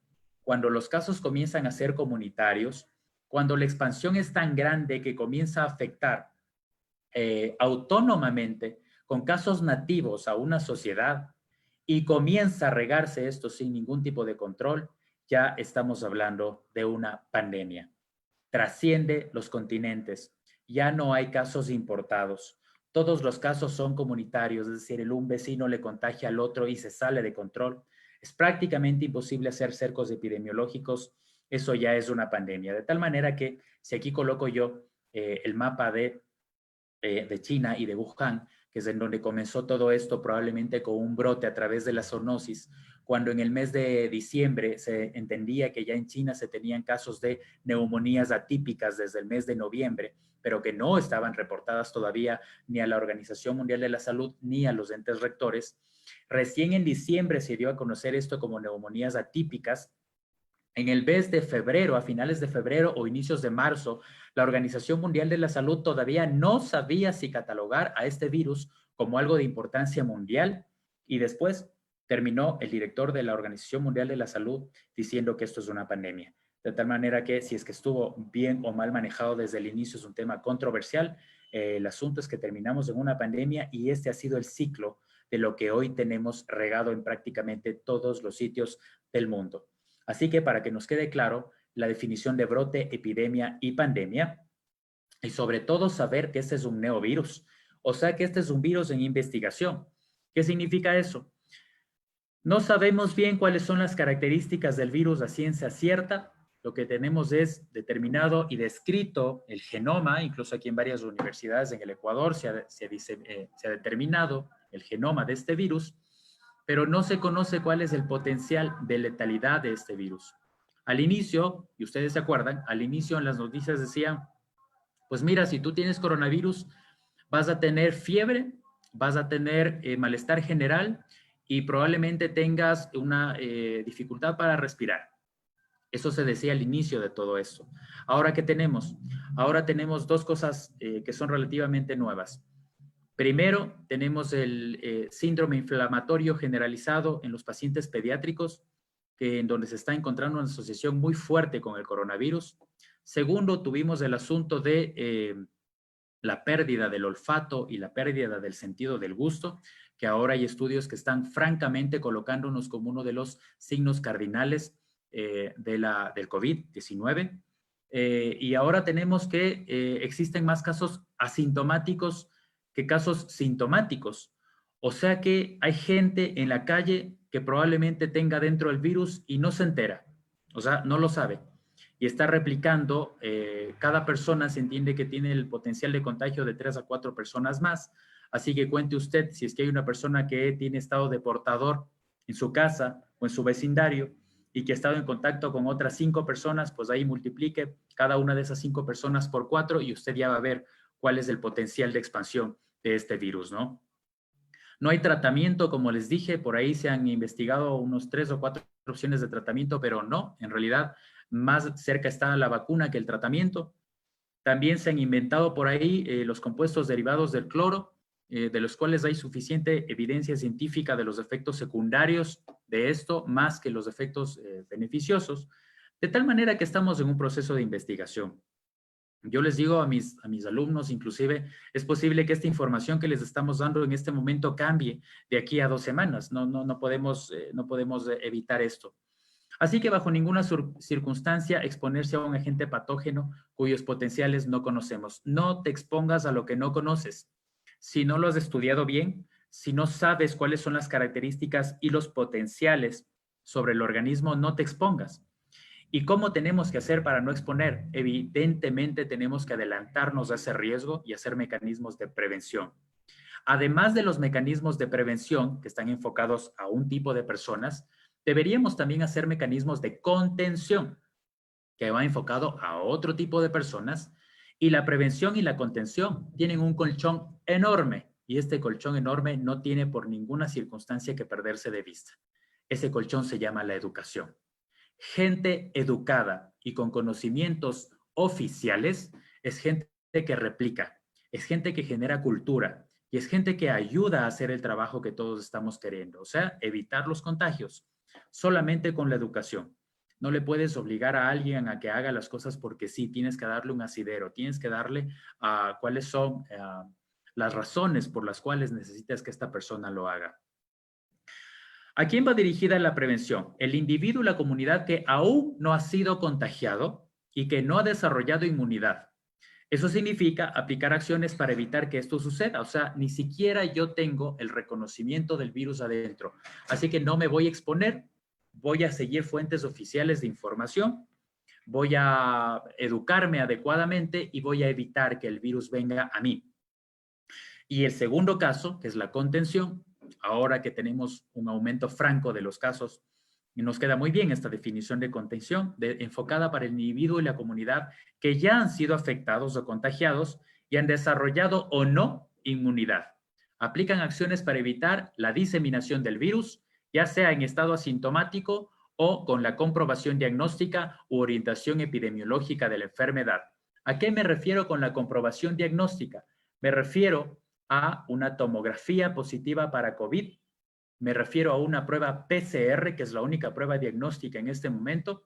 cuando los casos comienzan a ser comunitarios, cuando la expansión es tan grande que comienza a afectar autónomamente con casos nativos a una sociedad y comienza a regarse esto sin ningún tipo de control, ya estamos hablando de una pandemia. Trasciende los continentes, ya no hay casos importados. Todos los casos son comunitarios, es decir, un vecino le contagia al otro y se sale de control. Es prácticamente imposible hacer cercos epidemiológicos, eso ya es una pandemia. De tal manera que, si aquí coloco yo el mapa de China y de Wuhan, que es en donde comenzó todo esto, probablemente con un brote a través de la zoonosis, cuando en el mes de diciembre se entendía que ya en China se tenían casos de neumonías atípicas desde el mes de noviembre, pero que no estaban reportadas todavía ni a la Organización Mundial de la Salud ni a los entes rectores. Recién en diciembre se dio a conocer esto como neumonías atípicas. En el mes de febrero, a finales de febrero o inicios de marzo, la Organización Mundial de la Salud todavía no sabía si catalogar a este virus como algo de importancia mundial y después terminó el director de la Organización Mundial de la Salud diciendo que esto es una pandemia. De tal manera que si es que estuvo bien o mal manejado desde el inicio es un tema controversial. El asunto es que terminamos en una pandemia y este ha sido el ciclo de lo que hoy tenemos regado en prácticamente todos los sitios del mundo. Así que para que nos quede claro la definición de brote, epidemia y pandemia, y sobre todo saber que este es un neovirus, o sea que este es un virus en investigación. ¿Qué significa eso? No sabemos bien cuáles son las características del virus a ciencia cierta. Lo que tenemos es determinado y descrito el genoma, incluso aquí en varias universidades en el Ecuador se ha determinado el genoma de este virus, pero no se conoce cuál es el potencial de letalidad de este virus. Al inicio, y ustedes se acuerdan, al inicio en las noticias decían Pues mira, si tú tienes coronavirus, vas a tener fiebre, vas a tener malestar general y probablemente tengas una dificultad para respirar. Eso se decía al inicio de todo esto. Ahora, ¿qué tenemos? Ahora tenemos dos cosas que son relativamente nuevas. Primero, tenemos el síndrome inflamatorio generalizado en los pacientes pediátricos, en donde se está encontrando una asociación muy fuerte con el coronavirus. Segundo, tuvimos el asunto de la pérdida del olfato y la pérdida del sentido del gusto, que ahora hay estudios que están francamente colocándonos como uno de los signos cardinales del COVID-19. Y ahora tenemos que existen más casos asintomáticos que casos sintomáticos. O sea que hay gente en la calle que probablemente tenga dentro el virus y no se entera, o sea, no lo sabe. Y está replicando, cada persona se entiende que tiene el potencial de contagio de 3 a 4 personas más. Así que cuente usted, si es que hay una persona que tiene estado de portador en su casa o en su vecindario y que ha estado en contacto con otras 5 personas, pues ahí multiplique cada una de esas 5 personas por 4 y usted ya va a ver cuál es el potencial de expansión de este virus, ¿no? No hay tratamiento, como les dije, por ahí se han investigado unos 3 o 4 opciones de tratamiento, pero no, en realidad más cerca está la vacuna que el tratamiento. También se han inventado por ahí los compuestos derivados del cloro, de los cuales hay suficiente evidencia científica de los efectos secundarios de esto, más que los efectos beneficiosos, de tal manera que estamos en un proceso de investigación. Yo les digo a mis alumnos, inclusive, es posible que esta información que les estamos dando en este momento cambie de aquí a 2 semanas. No podemos evitar esto. Así que bajo ninguna circunstancia exponerse a un agente patógeno cuyos potenciales no conocemos. No te expongas a lo que no conoces. Si no lo has estudiado bien, si no sabes cuáles son las características y los potenciales sobre el organismo, no te expongas. ¿Y cómo tenemos que hacer para no exponer? Evidentemente tenemos que adelantarnos a ese riesgo y hacer mecanismos de prevención. Además de los mecanismos de prevención que están enfocados a un tipo de personas, deberíamos también hacer mecanismos de contención que va enfocado a otro tipo de personas, y la prevención y la contención tienen un colchón enorme y este colchón enorme no tiene por ninguna circunstancia que perderse de vista. Ese colchón se llama la educación. Gente educada y con conocimientos oficiales es gente que replica, es gente que genera cultura y es gente que ayuda a hacer el trabajo que todos estamos queriendo, o sea, evitar los contagios, solamente con la educación. No le puedes obligar a alguien a que haga las cosas porque sí, tienes que darle un asidero, tienes que darle cuáles son las razones por las cuales necesitas que esta persona lo haga. ¿A quién va dirigida la prevención? El individuo y la comunidad que aún no ha sido contagiado y que no ha desarrollado inmunidad. Eso significa aplicar acciones para evitar que esto suceda. O sea, ni siquiera yo tengo el reconocimiento del virus adentro. Así que no me voy a exponer, voy a seguir fuentes oficiales de información, voy a educarme adecuadamente y voy a evitar que el virus venga a mí. Y el segundo caso, que es la contención, ahora que tenemos un aumento franco de los casos, y nos queda muy bien esta definición de contención, enfocada para el individuo y la comunidad que ya han sido afectados o contagiados y han desarrollado o no inmunidad. Aplican acciones para evitar la diseminación del virus, ya sea en estado asintomático o con la comprobación diagnóstica u orientación epidemiológica de la enfermedad. ¿A qué me refiero con la comprobación diagnóstica? Me refiero a una tomografía positiva para COVID, me refiero a una prueba PCR, que es la única prueba diagnóstica en este momento,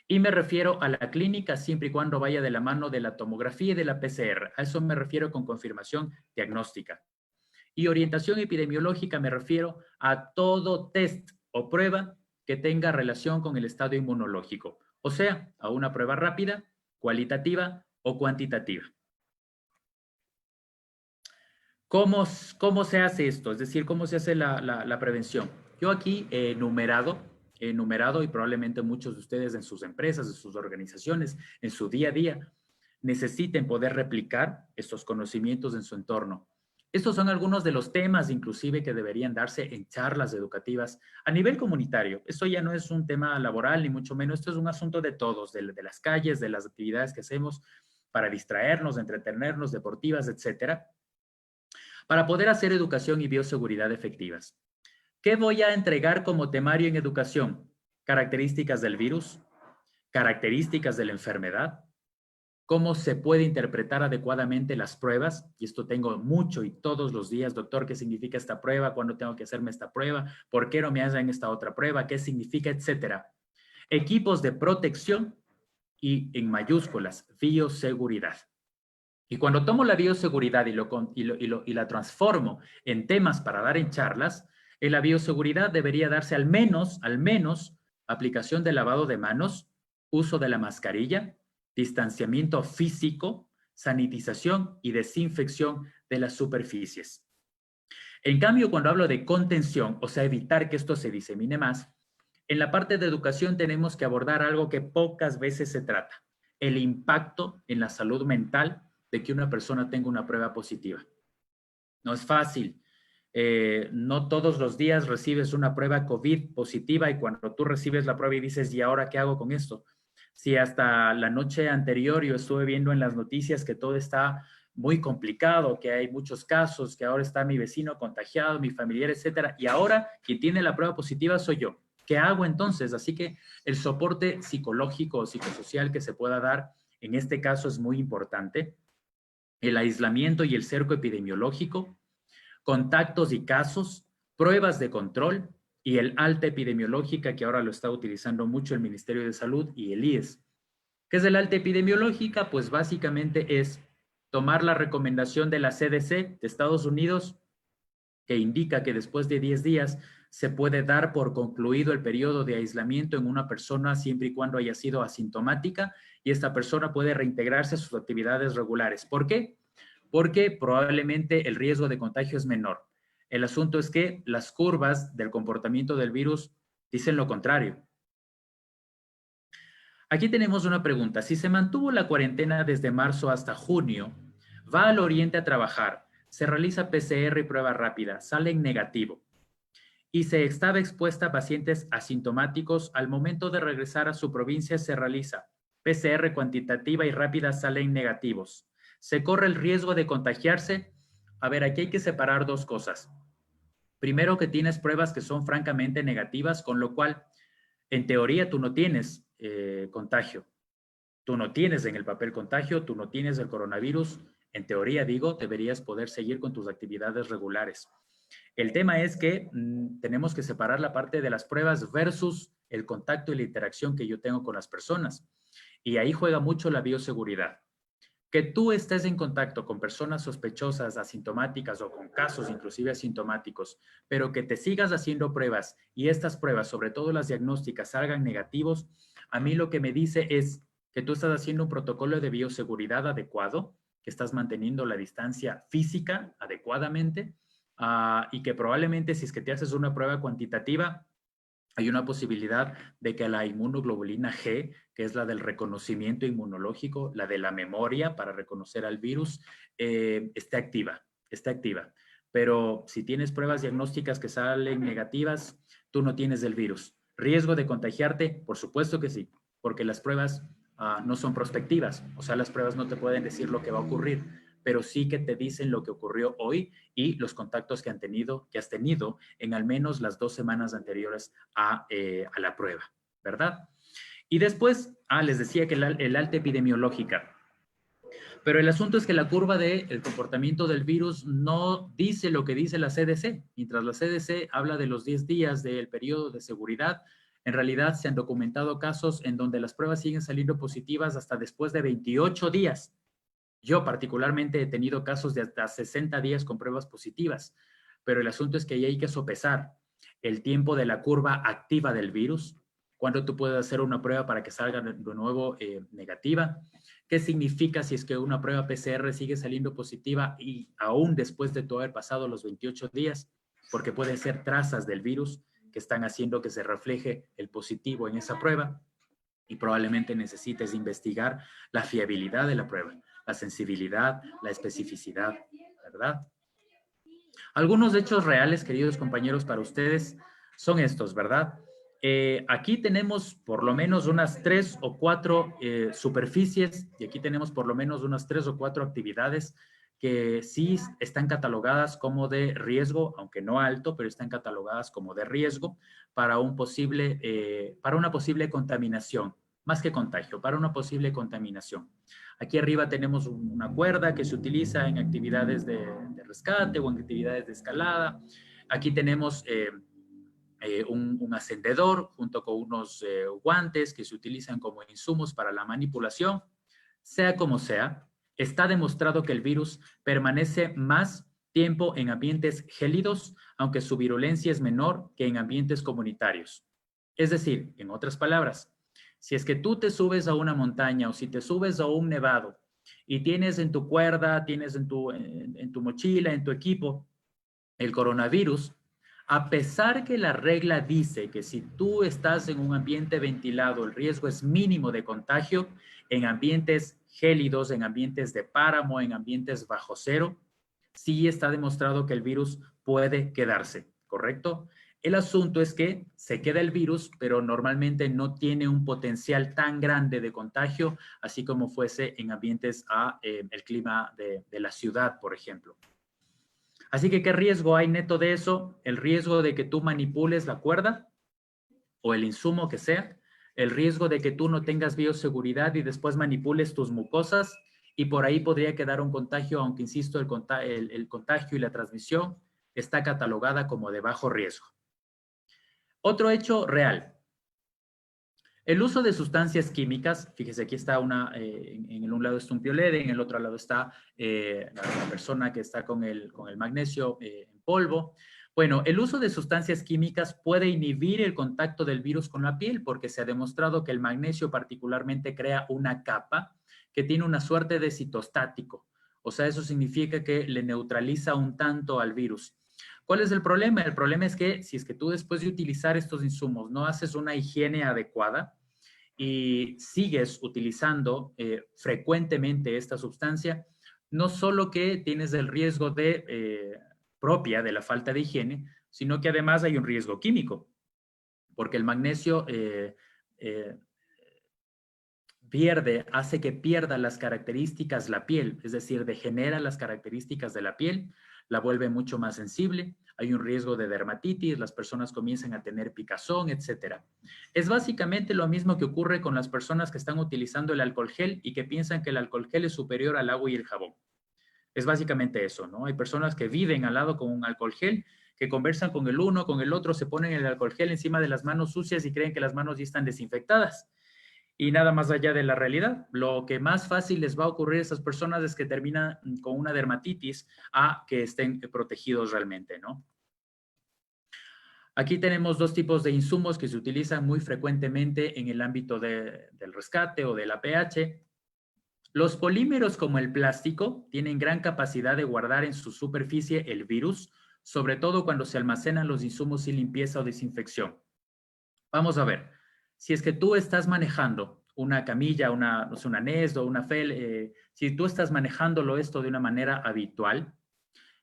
y me refiero a la clínica siempre y cuando vaya de la mano de la tomografía y de la PCR. A eso me refiero con confirmación diagnóstica. Y orientación epidemiológica me refiero a todo test o prueba que tenga relación con el estado inmunológico, o sea, a una prueba rápida, cualitativa o cuantitativa. ¿Cómo se hace esto? Es decir, ¿cómo se hace la prevención? Yo aquí he enumerado y probablemente muchos de ustedes en sus empresas, en sus organizaciones, en su día a día, necesiten poder replicar estos conocimientos en su entorno. Estos son algunos de los temas inclusive que deberían darse en charlas educativas a nivel comunitario. Esto ya no es un tema laboral ni mucho menos, esto es un asunto de todos, de las calles, de las actividades que hacemos, para distraernos, entretenernos, deportivas, etcétera, para poder hacer educación y bioseguridad efectivas. ¿Qué voy a entregar como temario en educación? Características del virus, características de la enfermedad, cómo se puede interpretar adecuadamente las pruebas, y esto tengo mucho y todos los días, doctor, ¿qué significa esta prueba? ¿Cuándo tengo que hacerme esta prueba? ¿Por qué no me hacen esta otra prueba? ¿Qué significa? Etcétera. Equipos de protección y en mayúsculas, bioseguridad. Y cuando tomo la bioseguridad y la transformo en temas para dar en charlas, en la bioseguridad debería darse al menos, aplicación de lavado de manos, uso de la mascarilla, distanciamiento físico, sanitización y desinfección de las superficies. En cambio, cuando hablo de contención, o sea, evitar que esto se disemine más, en la parte de educación tenemos que abordar algo que pocas veces se trata, el impacto en la salud mental de que una persona tenga una prueba positiva. No es fácil. No todos los días recibes una prueba COVID positiva y cuando tú recibes la prueba y dices, ¿y ahora qué hago con esto? Si hasta la noche anterior yo estuve viendo en las noticias que todo está muy complicado, que hay muchos casos, que ahora está mi vecino contagiado, mi familiar, etcétera, y ahora quien tiene la prueba positiva soy yo. ¿Qué hago entonces? Así que el soporte psicológico o psicosocial que se pueda dar en este caso es muy importante. El aislamiento y el cerco epidemiológico, contactos y casos, pruebas de control y el alta epidemiológica que ahora lo está utilizando mucho el Ministerio de Salud y el IES. ¿Qué es el alta epidemiológica? Pues básicamente es tomar la recomendación de la CDC de Estados Unidos que indica que después de 10 días se puede dar por concluido el periodo de aislamiento en una persona siempre y cuando haya sido asintomática y esta persona puede reintegrarse a sus actividades regulares. ¿Por qué? Porque probablemente el riesgo de contagio es menor. El asunto es que las curvas del comportamiento del virus dicen lo contrario. Aquí tenemos una pregunta. Si se mantuvo la cuarentena desde marzo hasta junio, va al oriente a trabajar, se realiza PCR y prueba rápida, sale en negativo y se estaba expuesta a pacientes asintomáticos, al momento de regresar a su provincia se realiza PCR cuantitativa y rápida, salen negativos. ¿Se corre el riesgo de contagiarse? A ver, aquí hay que separar dos cosas. Primero, que tienes pruebas que son francamente negativas, con lo cual, en teoría, tú no tienes contagio. Tú no tienes en el papel contagio, tú no tienes el coronavirus. En teoría, digo, deberías poder seguir con tus actividades regulares. El tema es que tenemos que separar la parte de las pruebas versus el contacto y la interacción que yo tengo con las personas. Y ahí juega mucho la bioseguridad. Que tú estés en contacto con personas sospechosas, asintomáticas o con casos inclusive asintomáticos, pero que te sigas haciendo pruebas y estas pruebas, sobre todo las diagnósticas, salgan negativos, a mí lo que me dice es que tú estás haciendo un protocolo de bioseguridad adecuado, que estás manteniendo la distancia física adecuadamente y que probablemente si es que te haces una prueba cuantitativa, hay una posibilidad de que la inmunoglobulina G, que es la del reconocimiento inmunológico, la de la memoria para reconocer al virus, esté activa. Pero si tienes pruebas diagnósticas que salen negativas, tú no tienes el virus. ¿Riesgo de contagiarte? Por supuesto que sí, porque las pruebas no son prospectivas, o sea, las pruebas no te pueden decir lo que va a ocurrir, pero sí que te dicen lo que ocurrió hoy y los contactos que has tenido en al menos las 2 semanas anteriores a la prueba, ¿verdad? Y después, les decía que el alta epidemiológica. Pero el asunto es que la curva del comportamiento del virus no dice lo que dice la CDC. Mientras la CDC habla de los 10 días del periodo de seguridad, en realidad se han documentado casos en donde las pruebas siguen saliendo positivas hasta después de 28 días. Yo particularmente he tenido casos de hasta 60 días con pruebas positivas, pero el asunto es que ahí hay que sopesar el tiempo de la curva activa del virus, cuándo tú puedes hacer una prueba para que salga de nuevo negativa, qué significa si es que una prueba PCR sigue saliendo positiva y aún después de todo haber pasado los 28 días, porque pueden ser trazas del virus que están haciendo que se refleje el positivo en esa prueba y probablemente necesites investigar la fiabilidad de la prueba, la sensibilidad, la especificidad, ¿verdad? Algunos hechos reales, queridos compañeros, para ustedes son estos, ¿verdad? Aquí tenemos por lo menos unas 3 o 4 superficies y aquí tenemos por lo menos unas 3 o 4 actividades que sí están catalogadas como de riesgo, aunque no alto, pero están catalogadas como de riesgo para una posible contaminación, más que contagio, para una posible contaminación. Aquí arriba tenemos una cuerda que se utiliza en actividades de rescate o en actividades de escalada. Aquí tenemos un ascendedor junto con unos guantes que se utilizan como insumos para la manipulación. Sea como sea, está demostrado que el virus permanece más tiempo en ambientes gélidos, aunque su virulencia es menor que en ambientes comunitarios. Es decir, en otras palabras, si es que tú te subes a una montaña o si te subes a un nevado y tienes en tu cuerda, tienes en tu mochila, en tu equipo, el coronavirus, a pesar que la regla dice que si tú estás en un ambiente ventilado, el riesgo es mínimo de contagio, en ambientes gélidos, en ambientes de páramo, en ambientes bajo cero, sí está demostrado que el virus puede quedarse, ¿correcto? El asunto es que se queda el virus, pero normalmente no tiene un potencial tan grande de contagio, así como fuese en ambientes el clima de la ciudad, por ejemplo. Así que, ¿qué riesgo hay neto de eso? El riesgo de que tú manipules la cuerda o el insumo que sea, el riesgo de que tú no tengas bioseguridad y después manipules tus mucosas y por ahí podría quedar un contagio, aunque insisto, el contagio y la transmisión está catalogada como de bajo riesgo. Otro hecho real. El uso de sustancias químicas, fíjese, aquí está en un lado está un piolede, en el otro lado está la persona que está con el magnesio en polvo. Bueno, el uso de sustancias químicas puede inhibir el contacto del virus con la piel porque se ha demostrado que el magnesio particularmente crea una capa que tiene una suerte de citostático. O sea, eso significa que le neutraliza un tanto al virus. ¿Cuál es el problema? El problema es que si es que tú después de utilizar estos insumos no haces una higiene adecuada y sigues utilizando frecuentemente esta sustancia, no solo que tienes el riesgo propia de la falta de higiene, sino que además hay un riesgo químico, porque el magnesio hace que pierda las características la piel, es decir, degenera las características de la piel, la vuelve mucho más sensible, hay un riesgo de dermatitis, las personas comienzan a tener picazón, etc. Es básicamente lo mismo que ocurre con las personas que están utilizando el alcohol gel y que piensan que el alcohol gel es superior al agua y el jabón. Es básicamente eso, ¿no? Hay personas que viven al lado con un alcohol gel, que conversan con el uno, con el otro, se ponen el alcohol gel encima de las manos sucias y creen que las manos ya están desinfectadas. Y nada más allá de la realidad. Lo que más fácil les va a ocurrir a esas personas es que terminan con una dermatitis a que estén protegidos realmente, ¿no? Aquí tenemos dos tipos de insumos que se utilizan muy frecuentemente en el ámbito del rescate o del APH. Los polímeros como el plástico tienen gran capacidad de guardar en su superficie el virus, sobre todo cuando se almacenan los insumos sin limpieza o desinfección. Vamos a ver. Si es que tú estás manejando una camilla, una NES o una FEL, si tú estás manejándolo esto de una manera habitual,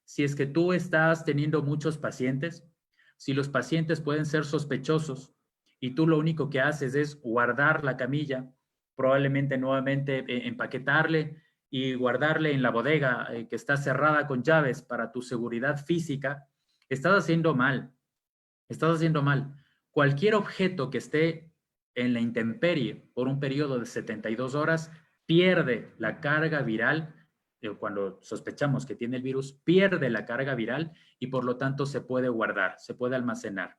si es que tú estás teniendo muchos pacientes, si los pacientes pueden ser sospechosos y tú lo único que haces es guardar la camilla, probablemente nuevamente empaquetarle y guardarle en la bodega que está cerrada con llaves para tu seguridad física, estás haciendo mal. Estás haciendo mal. Cualquier objeto que esté en la intemperie por un periodo de 72 horas pierde la carga viral, cuando sospechamos que tiene el virus, pierde la carga viral y por lo tanto se puede guardar, se puede almacenar.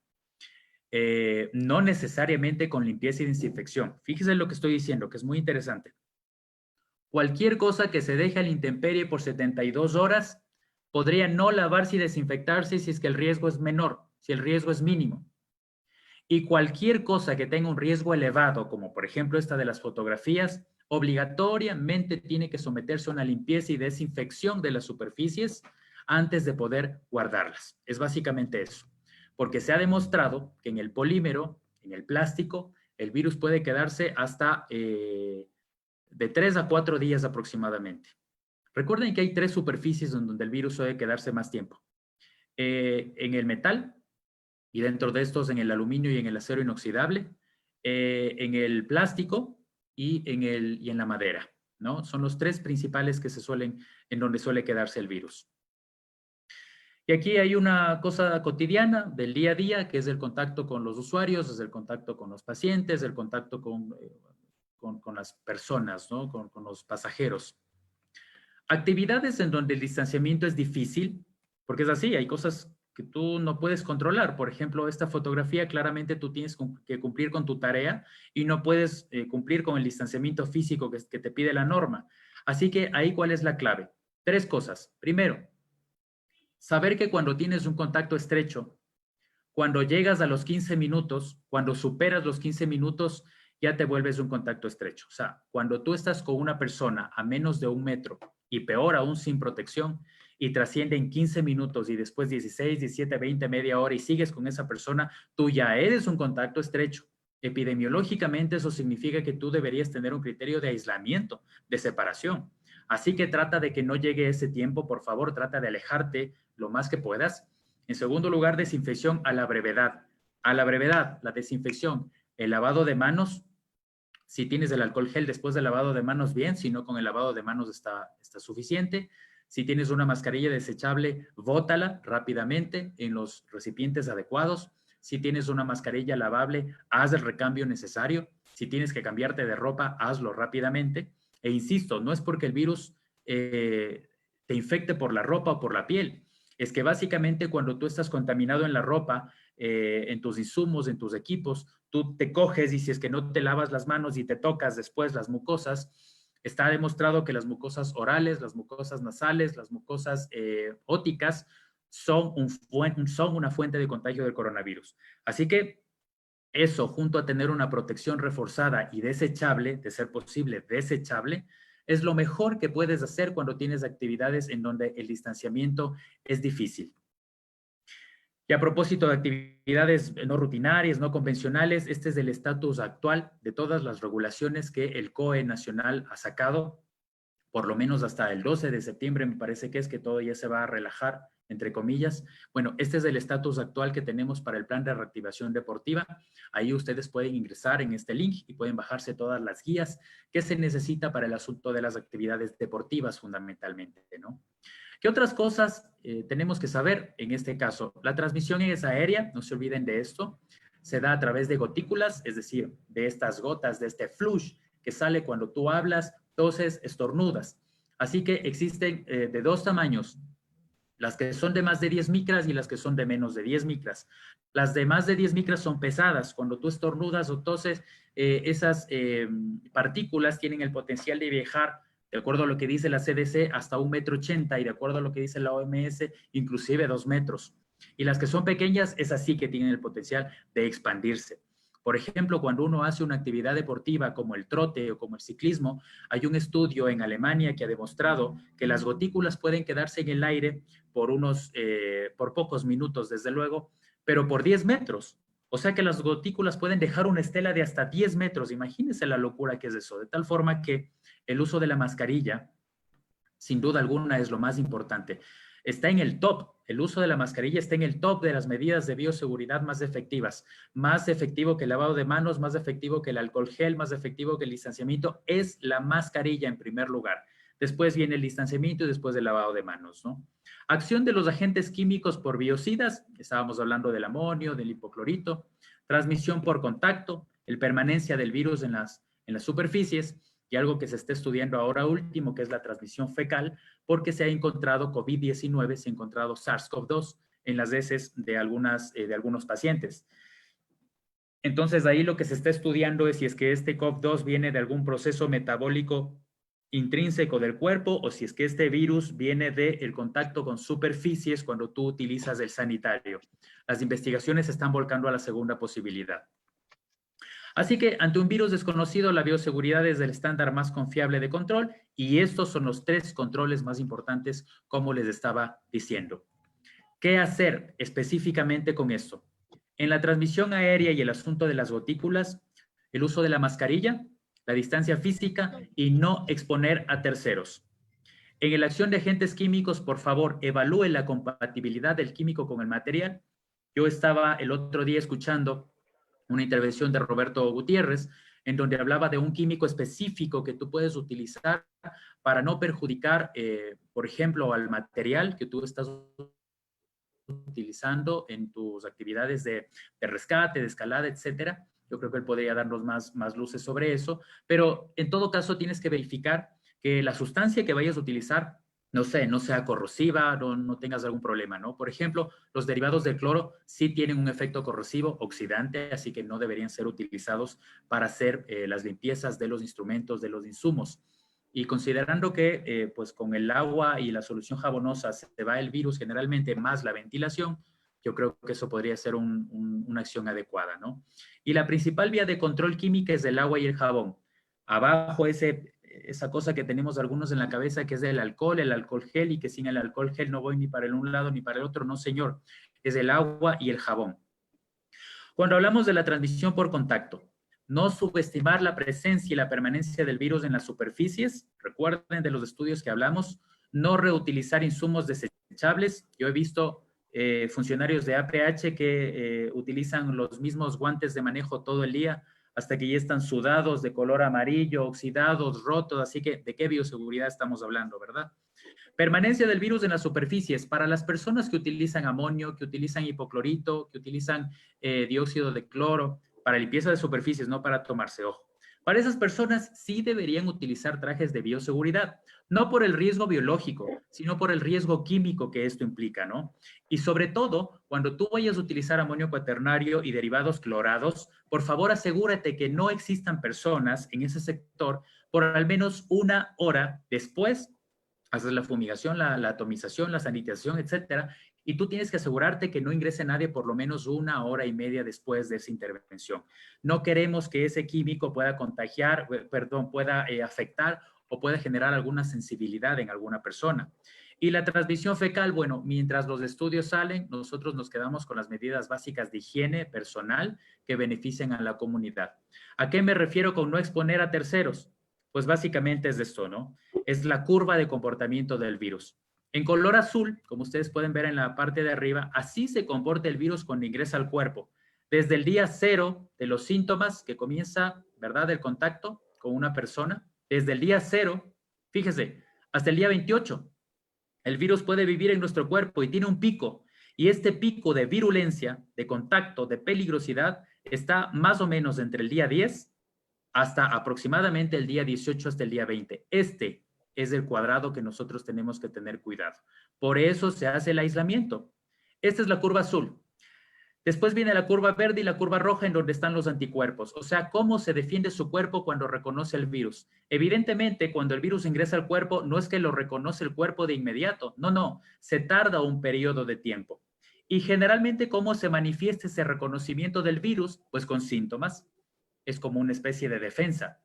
No necesariamente con limpieza y desinfección. Fíjese lo que estoy diciendo, que es muy interesante. Cualquier cosa que se deje a la intemperie por 72 horas podría no lavarse y desinfectarse si es que el riesgo es menor, si el riesgo es mínimo. Y cualquier cosa que tenga un riesgo elevado, como por ejemplo esta de las fotografías, obligatoriamente tiene que someterse a una limpieza y desinfección de las superficies antes de poder guardarlas. Es básicamente eso. Porque se ha demostrado que en el polímero, en el plástico, el virus puede quedarse hasta de 3 a 4 días aproximadamente. Recuerden que hay 3 superficies donde el virus puede quedarse más tiempo. En el metal, y dentro de estos en el aluminio y en el acero inoxidable, en el plástico y en la madera, ¿no? Son los tres principales que en donde suele quedarse el virus. Y aquí hay una cosa cotidiana del día a día, que es el contacto con los usuarios, es el contacto con los pacientes, el contacto con las personas, ¿no? Con los pasajeros. Actividades en donde el distanciamiento es difícil, porque es así, hay cosas que tú no puedes controlar. Por ejemplo, esta fotografía, claramente tú tienes que cumplir con tu tarea y no puedes cumplir con el distanciamiento físico que te pide la norma. Así que ahí, ¿cuál es la clave? 3 cosas. Primero, saber que cuando tienes un contacto estrecho, cuando llegas a los 15 minutos, cuando superas los 15 minutos, ya te vuelves un contacto estrecho. O sea, cuando tú estás con una persona a menos de 1 metro y peor aún sin protección y trascienden 15 minutos y después 16, 17, 20, media hora y sigues con esa persona, tú ya eres un contacto estrecho. Epidemiológicamente eso significa que tú deberías tener un criterio de aislamiento, de separación. Así que trata de que no llegue ese tiempo, por favor, trata de alejarte lo más que puedas. En segundo lugar, desinfección a la brevedad. A la brevedad, la desinfección, el lavado de manos. Si tienes el alcohol gel después del lavado de manos, bien, si no, con el lavado de manos está suficiente. Si tienes una mascarilla desechable, bótala rápidamente en los recipientes adecuados. Si tienes una mascarilla lavable, haz el recambio necesario. Si tienes que cambiarte de ropa, hazlo rápidamente. E insisto, no es porque el virus te infecte por la ropa o por la piel. Es que básicamente cuando tú estás contaminado en la ropa, en tus insumos, en tus equipos, tú te coges y si es que no te lavas las manos y te tocas después las mucosas, está demostrado que las mucosas orales, las mucosas nasales, las mucosas óticas son una fuente de contagio del coronavirus. Así que eso, junto a tener una protección reforzada y desechable, de ser posible desechable, es lo mejor que puedes hacer cuando tienes actividades en donde el distanciamiento es difícil. Y a propósito de actividades no rutinarias, no convencionales, este es el estatus actual de todas las regulaciones que el COE nacional ha sacado, por lo menos hasta el 12 de septiembre, me parece que es que todo ya se va a relajar, entre comillas. Bueno, este es el estatus actual que tenemos para el plan de reactivación deportiva. Ahí ustedes pueden ingresar en este link y pueden bajarse todas las guías que se necesita para el asunto de las actividades deportivas fundamentalmente, ¿no? ¿Qué otras cosas tenemos que saber en este caso? La transmisión es aérea, no se olviden de esto. Se da a través de gotículas, es decir, de estas gotas, de este flush que sale cuando tú hablas, toses, estornudas. Así que existen de 2 tamaños, las que son de más de 10 micras y las que son de menos de 10 micras. Las de más de 10 micras son pesadas. Cuando tú estornudas o toses, esas partículas tienen el potencial de viajar, de acuerdo a lo que dice la CDC, hasta 1,80 m y de acuerdo a lo que dice la OMS, inclusive 2 metros. Y las que son pequeñas, es así que tienen el potencial de expandirse. Por ejemplo, cuando uno hace una actividad deportiva como el trote o como el ciclismo, hay un estudio en Alemania que ha demostrado que las gotículas pueden quedarse en el aire por pocos minutos, desde luego, pero por 10 metros. O sea que las gotículas pueden dejar una estela de hasta 10 metros. Imagínense la locura que es eso. De tal forma que el uso de la mascarilla, sin duda alguna, es lo más importante. Está en el top, el uso de la mascarilla está en el top de las medidas de bioseguridad más efectivas. Más efectivo que el lavado de manos, más efectivo que el alcohol gel, más efectivo que el distanciamiento, es la mascarilla en primer lugar. Después viene el distanciamiento y después el lavado de manos, ¿no? Acción de los agentes químicos por biocidas, estábamos hablando del amonio, del hipoclorito, transmisión por contacto, el permanencia del virus en las superficies, y algo que se está estudiando ahora último, que es la transmisión fecal, porque se ha encontrado COVID-19, se ha encontrado SARS-CoV-2 en las heces de algunos pacientes. Entonces, ahí lo que se está estudiando es si es que este CoV-2 viene de algún proceso metabólico intrínseco del cuerpo o si es que este virus viene del contacto con superficies cuando tú utilizas el sanitario. Las investigaciones se están volcando a la segunda posibilidad. Así que ante un virus desconocido, la bioseguridad es el estándar más confiable de control y estos son los 3 controles más importantes, como les estaba diciendo. ¿Qué hacer específicamente con esto? En la transmisión aérea y el asunto de las gotículas, el uso de la mascarilla, la distancia física y no exponer a terceros. En la acción de agentes químicos, por favor, evalúe la compatibilidad del químico con el material. Yo estaba el otro día escuchando una intervención de Roberto Gutiérrez, en donde hablaba de un químico específico que tú puedes utilizar para no perjudicar, por ejemplo, al material que tú estás utilizando en tus actividades de rescate, de escalada, etcétera. Yo creo que él podría darnos más luces sobre eso, pero en todo caso tienes que verificar que la sustancia que vayas a utilizar, no sé, no sea corrosiva, no tengas algún problema, ¿no? Por ejemplo, los derivados del cloro sí tienen un efecto corrosivo, oxidante, así que no deberían ser utilizados para hacer las limpiezas de los instrumentos, de los insumos. Y considerando que pues con el agua y la solución jabonosa se va el virus generalmente más la ventilación, yo creo que eso podría ser una acción adecuada, ¿no? Y la principal vía de control química es el agua y el jabón. Abajo esa cosa que tenemos algunos en la cabeza que es el alcohol gel, y que sin el alcohol gel no voy ni para el un lado ni para el otro, no señor, es el agua y el jabón. Cuando hablamos de la transmisión por contacto, no subestimar la presencia y la permanencia del virus en las superficies. Recuerden de los estudios que hablamos, no reutilizar insumos desechables. Yo he visto funcionarios de APH que utilizan los mismos guantes de manejo todo el día hasta que ya están sudados, de color amarillo, oxidados, rotos. Así que, ¿de qué bioseguridad estamos hablando, verdad? Permanencia del virus en las superficies. Para las personas que utilizan amonio, que utilizan hipoclorito, que utilizan dióxido de cloro, para limpieza de superficies, no para tomarse, ojo. Para esas personas sí deberían utilizar trajes de bioseguridad, no por el riesgo biológico, sino por el riesgo químico que esto implica, ¿no? Y sobre todo, cuando tú vayas a utilizar amonio cuaternario y derivados clorados, por favor asegúrate que no existan personas en ese sector por al menos 1 hora después. Haces la fumigación, la atomización, la sanitización, etcétera, y tú tienes que asegurarte que no ingrese nadie por lo menos 1 hora y media después de esa intervención. No queremos que ese químico pueda contagiar, pueda afectar o pueda generar alguna sensibilidad en alguna persona. Y la transmisión fecal, bueno, mientras los estudios salen, nosotros nos quedamos con las medidas básicas de higiene personal que beneficien a la comunidad. ¿A qué me refiero con no exponer a terceros? Pues básicamente es esto, ¿no? Es la curva de comportamiento del virus. En color azul, como ustedes pueden ver en la parte de arriba, así se comporta el virus cuando ingresa al cuerpo. Desde el día 0 de los síntomas que comienza, ¿verdad?, el contacto con una persona, desde el día 0, fíjese, hasta el día 28, el virus puede vivir en nuestro cuerpo y tiene un pico. Y este pico de virulencia, de contacto, de peligrosidad, está más o menos entre el día 10 hasta aproximadamente el día 18 hasta el día 20. Este es el cuadrado que nosotros tenemos que tener cuidado. Por eso se hace el aislamiento. Esta es la curva azul. Después viene la curva verde y la curva roja en donde están los anticuerpos. O sea, cómo se defiende su cuerpo cuando reconoce el virus. Evidentemente, cuando el virus ingresa al cuerpo, no es que lo reconoce el cuerpo de inmediato. No. Se tarda un periodo de tiempo. Y generalmente, ¿cómo se manifiesta ese reconocimiento del virus? Pues con síntomas. Es como una especie de defensa.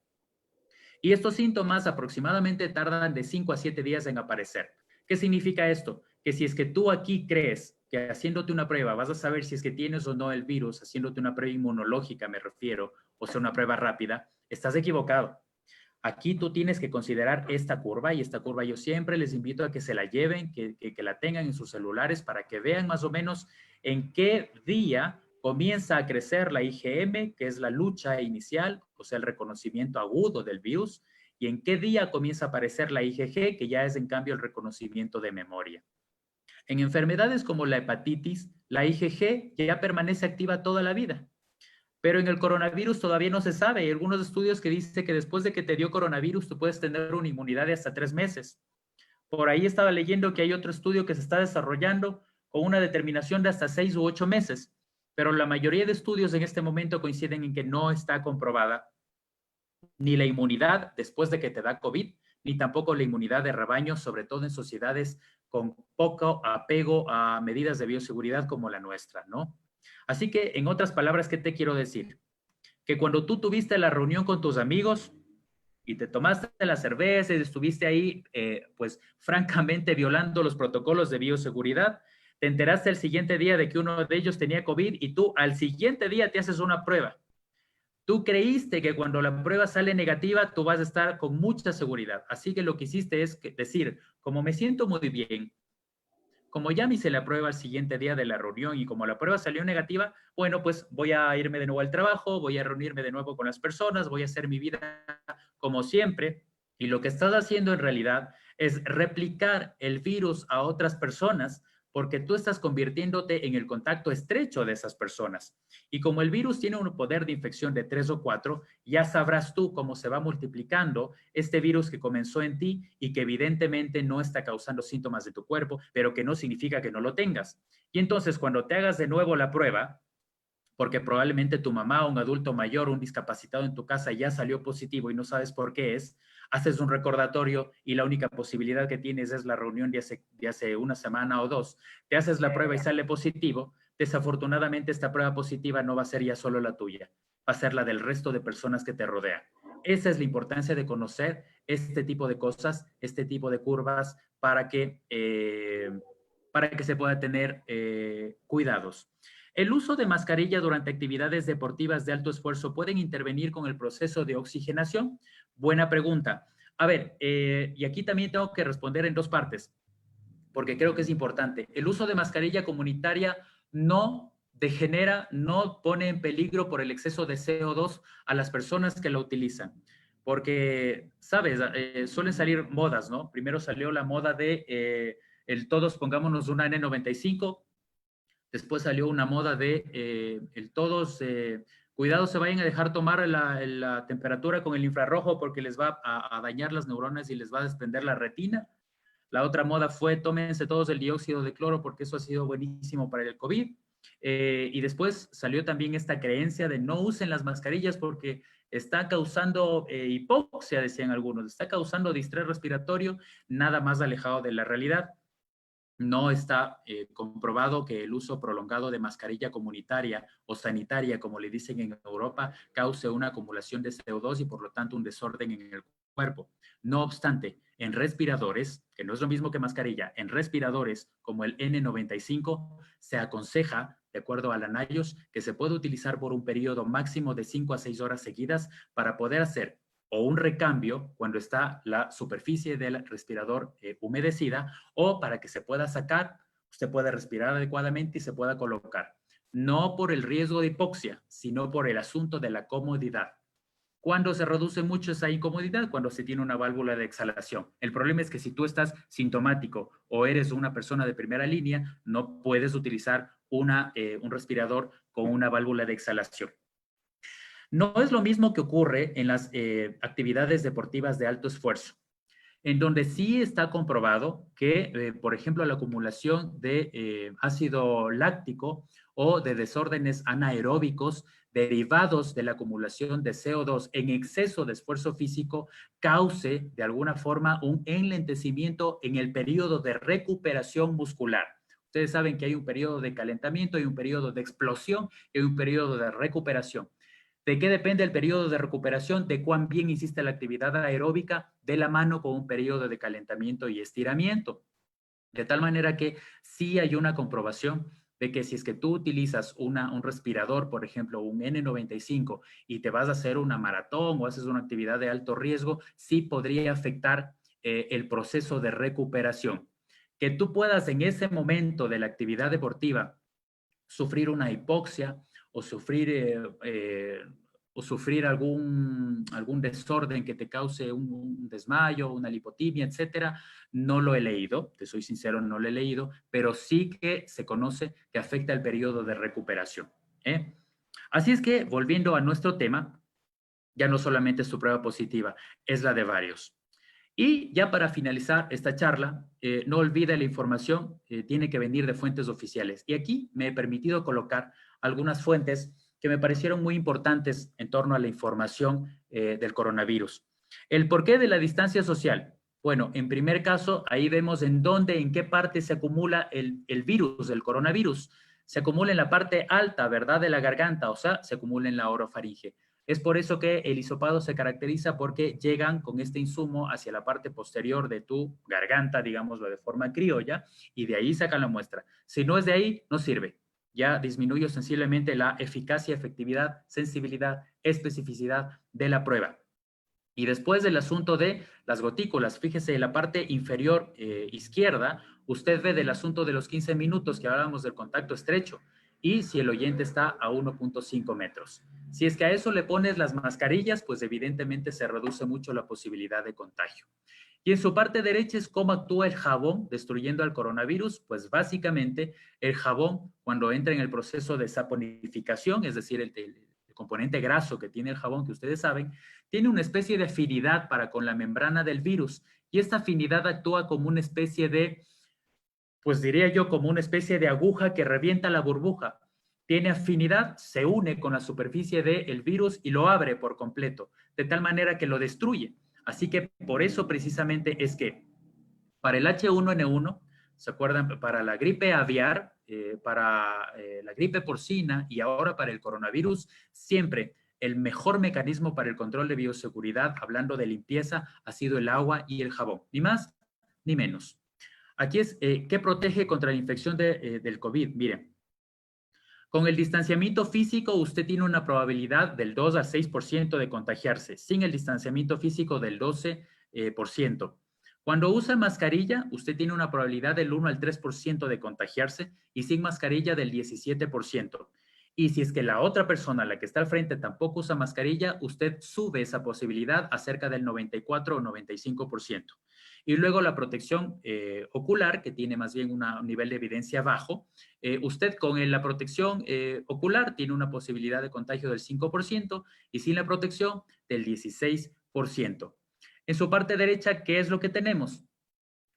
Y estos síntomas aproximadamente tardan de 5 a 7 días en aparecer. ¿Qué significa esto? Que si es que tú aquí crees que haciéndote una prueba vas a saber si es que tienes o no el virus, haciéndote una prueba inmunológica me refiero, o sea, una prueba rápida, estás equivocado. Aquí tú tienes que considerar esta curva, y esta curva yo siempre les invito a que se la lleven, que la tengan en sus celulares para que vean más o menos en qué día comienza a crecer la IgM, que es la lucha inicial, o sea, el reconocimiento agudo del virus, y en qué día comienza a aparecer la IgG, que ya es en cambio el reconocimiento de memoria. En enfermedades como la hepatitis, la IgG ya permanece activa toda la vida. Pero en el coronavirus todavía no se sabe. Hay algunos estudios que dicen que después de que te dio coronavirus, tú puedes tener una inmunidad de hasta 3 meses. Por ahí estaba leyendo que hay otro estudio que se está desarrollando con una determinación de hasta 6 u 8 meses. Pero la mayoría de estudios en este momento coinciden en que no está comprobada ni la inmunidad después de que te da COVID, ni tampoco la inmunidad de rebaño, sobre todo en sociedades con poco apego a medidas de bioseguridad como la nuestra, ¿no? Así que, en otras palabras, ¿qué te quiero decir? Que cuando tú tuviste la reunión con tus amigos y te tomaste la cerveza y estuviste ahí, pues, francamente violando los protocolos de bioseguridad, te enteraste el siguiente día de que uno de ellos tenía COVID y tú al siguiente día te haces una prueba. Tú creíste que cuando la prueba sale negativa, tú vas a estar con mucha seguridad. Así que lo que hiciste es decir, como me siento muy bien, como ya me hice la prueba al siguiente día de la reunión y como la prueba salió negativa, bueno, pues voy a irme de nuevo al trabajo, voy a reunirme de nuevo con las personas, voy a hacer mi vida como siempre. Y lo que estás haciendo en realidad es replicar el virus a otras personas porque tú estás convirtiéndote en el contacto estrecho de esas personas. Y como el virus tiene un poder de infección de 3 o 4, ya sabrás tú cómo se va multiplicando este virus que comenzó en ti y que evidentemente no está causando síntomas de tu cuerpo, pero que no significa que no lo tengas. Y entonces cuando te hagas de nuevo la prueba, porque probablemente tu mamá, un adulto mayor, un discapacitado en tu casa ya salió positivo y no sabes por qué es, haces un recordatorio y la única posibilidad que tienes es la reunión de hace una semana o dos, te haces la prueba y sale positivo, desafortunadamente esta prueba positiva no va a ser ya solo la tuya, va a ser la del resto de personas que te rodean. Esa es la importancia de conocer este tipo de cosas, este tipo de curvas para que se pueda tener cuidados. ¿El uso de mascarilla durante actividades deportivas de alto esfuerzo pueden intervenir con el proceso de oxigenación? Buena pregunta. A ver, y aquí también tengo que responder en dos partes, porque creo que es importante. El uso de mascarilla comunitaria no degenera, no pone en peligro por el exceso de CO2 a las personas que la utilizan. Porque, sabes, suelen salir modas, ¿no? Primero salió la moda de todos pongámonos una N95. Después salió una moda de todos, cuidado, se vayan a dejar tomar la temperatura con el infrarrojo porque les va a dañar las neuronas y les va a desprender la retina. La otra moda fue tómense todos el dióxido de cloro porque eso ha sido buenísimo para el COVID. Y después salió también esta creencia de no usen las mascarillas porque está causando hipoxia, decían algunos, está causando distrés respiratorio, nada más alejado de la realidad. No está comprobado que el uso prolongado de mascarilla comunitaria o sanitaria, como le dicen en Europa, cause una acumulación de CO2 y por lo tanto un desorden en el cuerpo. No obstante, en respiradores, que no es lo mismo que mascarilla, en respiradores como el N95 se aconseja, de acuerdo a la NIOSH, que se puede utilizar por un periodo máximo de 5 a 6 horas seguidas para poder hacer o un recambio cuando está la superficie del respirador humedecida o para que se pueda sacar, usted pueda respirar adecuadamente y se pueda colocar. No por el riesgo de hipoxia, sino por el asunto de la comodidad. ¿Cuándo se reduce mucho esa incomodidad? Cuando se tiene una válvula de exhalación. El problema es que si tú estás sintomático o eres una persona de primera línea, no puedes utilizar un respirador con una válvula de exhalación. No es lo mismo que ocurre en las actividades deportivas de alto esfuerzo, en donde sí está comprobado que, por ejemplo, la acumulación de ácido láctico o de desórdenes anaeróbicos derivados de la acumulación de CO2 en exceso de esfuerzo físico cause de alguna forma un enlentecimiento en el periodo de recuperación muscular. Ustedes saben que hay un periodo de calentamiento, hay un periodo de explosión y hay un periodo de recuperación. ¿De qué depende el periodo de recuperación? De cuán bien hiciste la actividad aeróbica de la mano con un periodo de calentamiento y estiramiento. De tal manera que sí hay una comprobación de que si es que tú utilizas un respirador, por ejemplo, un N95, y te vas a hacer una maratón o haces una actividad de alto riesgo, sí podría afectar el proceso de recuperación. Que tú puedas en ese momento de la actividad deportiva sufrir una hipoxia o sufrir algún desorden que te cause un desmayo, una lipotimia, etcétera, no lo he leído, te soy sincero, no lo he leído, pero sí que se conoce que afecta el periodo de recuperación. Así es que, volviendo a nuestro tema, ya no solamente es tu prueba positiva, es la de varios. Y ya para finalizar esta charla, no olvide la información, tiene que venir de fuentes oficiales. Y aquí me he permitido colocar algunas fuentes que me parecieron muy importantes en torno a la información del coronavirus. El porqué de la distancia social. Bueno, en primer caso, ahí vemos en qué parte se acumula el virus, el coronavirus. Se acumula en la parte alta, ¿verdad?, de la garganta, o sea, se acumula en la orofaringe. Es por eso que el hisopado se caracteriza porque llegan con este insumo hacia la parte posterior de tu garganta, digámoslo de forma criolla, y de ahí sacan la muestra. Si no es de ahí, no sirve. Ya disminuye sensiblemente la eficacia, efectividad, sensibilidad, especificidad de la prueba. Y después del asunto de las gotículas, fíjese, en la parte inferior izquierda usted ve del asunto de los 15 minutos que hablábamos del contacto estrecho y si el oyente está a 1.5 metros. Si es que a eso le pones las mascarillas, pues evidentemente se reduce mucho la posibilidad de contagio. Y en su parte derecha es cómo actúa el jabón destruyendo al coronavirus. Pues básicamente el jabón, cuando entra en el proceso de saponificación, es decir, el componente graso que tiene el jabón, que ustedes saben, tiene una especie de afinidad para con la membrana del virus. Y esta afinidad actúa como una especie de, pues diría yo, como una especie de aguja que revienta la burbuja. Tiene afinidad, se une con la superficie del virus y lo abre por completo, de tal manera que lo destruye. Así que por eso precisamente es que para el H1N1, ¿se acuerdan? Para la gripe aviar, para la gripe porcina y ahora para el coronavirus, siempre el mejor mecanismo para el control de bioseguridad, hablando de limpieza, ha sido el agua y el jabón. Ni más ni menos. Aquí es, ¿qué protege contra la infección del COVID? Miren, con el distanciamiento físico, usted tiene una probabilidad del 2 al 6% de contagiarse. Sin el distanciamiento físico, del 12%. Cuando usa mascarilla, usted tiene una probabilidad del 1 al 3% de contagiarse y sin mascarilla del 17%. Y si es que la otra persona, la que está al frente, tampoco usa mascarilla, usted sube esa posibilidad a cerca del 94 o 95%. Y luego la protección ocular, que tiene más bien un nivel de evidencia bajo. Usted con la protección ocular tiene una posibilidad de contagio del 5% y sin la protección del 16%. En su parte derecha, ¿qué es lo que tenemos?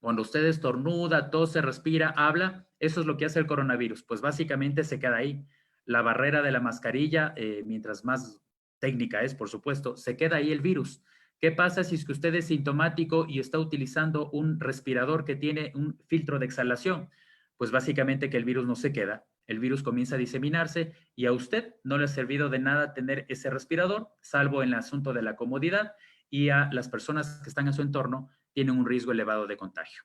Cuando usted estornuda, tose, respira, habla, eso es lo que hace el coronavirus. Pues básicamente se queda ahí. La barrera de la mascarilla, mientras más técnica es, por supuesto, se queda ahí el virus. ¿Qué pasa si es que usted es sintomático y está utilizando un respirador que tiene un filtro de exhalación? Pues básicamente que el virus no se queda. El virus comienza a diseminarse y a usted no le ha servido de nada tener ese respirador, salvo en el asunto de la comodidad, y a las personas que están en su entorno tienen un riesgo elevado de contagio.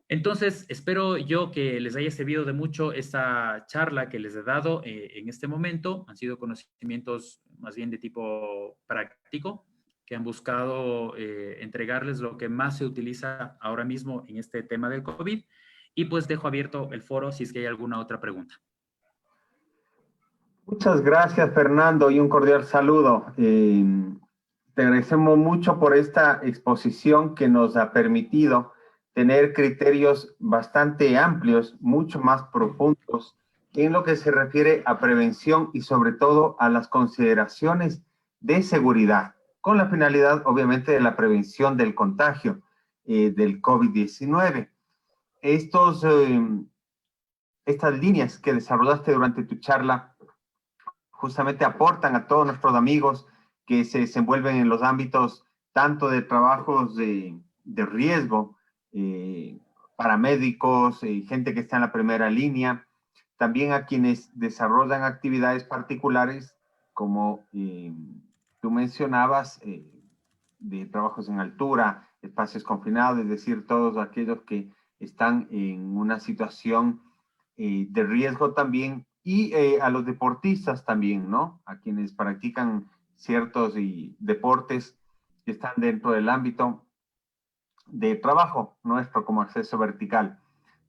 Entonces, espero yo que les haya servido de mucho esta charla que les he dado en este momento. Han sido conocimientos más bien de tipo práctico, que han buscado entregarles lo que más se utiliza ahora mismo en este tema del COVID. Y pues dejo abierto el foro si es que hay alguna otra pregunta. Muchas gracias, Fernando, y un cordial saludo. Te agradecemos mucho por esta exposición que nos ha permitido tener criterios bastante amplios, mucho más profundos en lo que se refiere a prevención y sobre todo a las consideraciones de seguridad, con la finalidad obviamente de la prevención del contagio del COVID-19. Estas líneas que desarrollaste durante tu charla justamente aportan a todos nuestros amigos que se desenvuelven en los ámbitos tanto de trabajos de riesgo, paramédicos, gente que está en la primera línea, también a quienes desarrollan actividades particulares, como tú mencionabas, de trabajos en altura, espacios confinados, es decir, todos aquellos que están en una situación de riesgo también, y a los deportistas también, ¿no? A quienes practican ciertos deportes que están dentro del ámbito de trabajo nuestro como acceso vertical.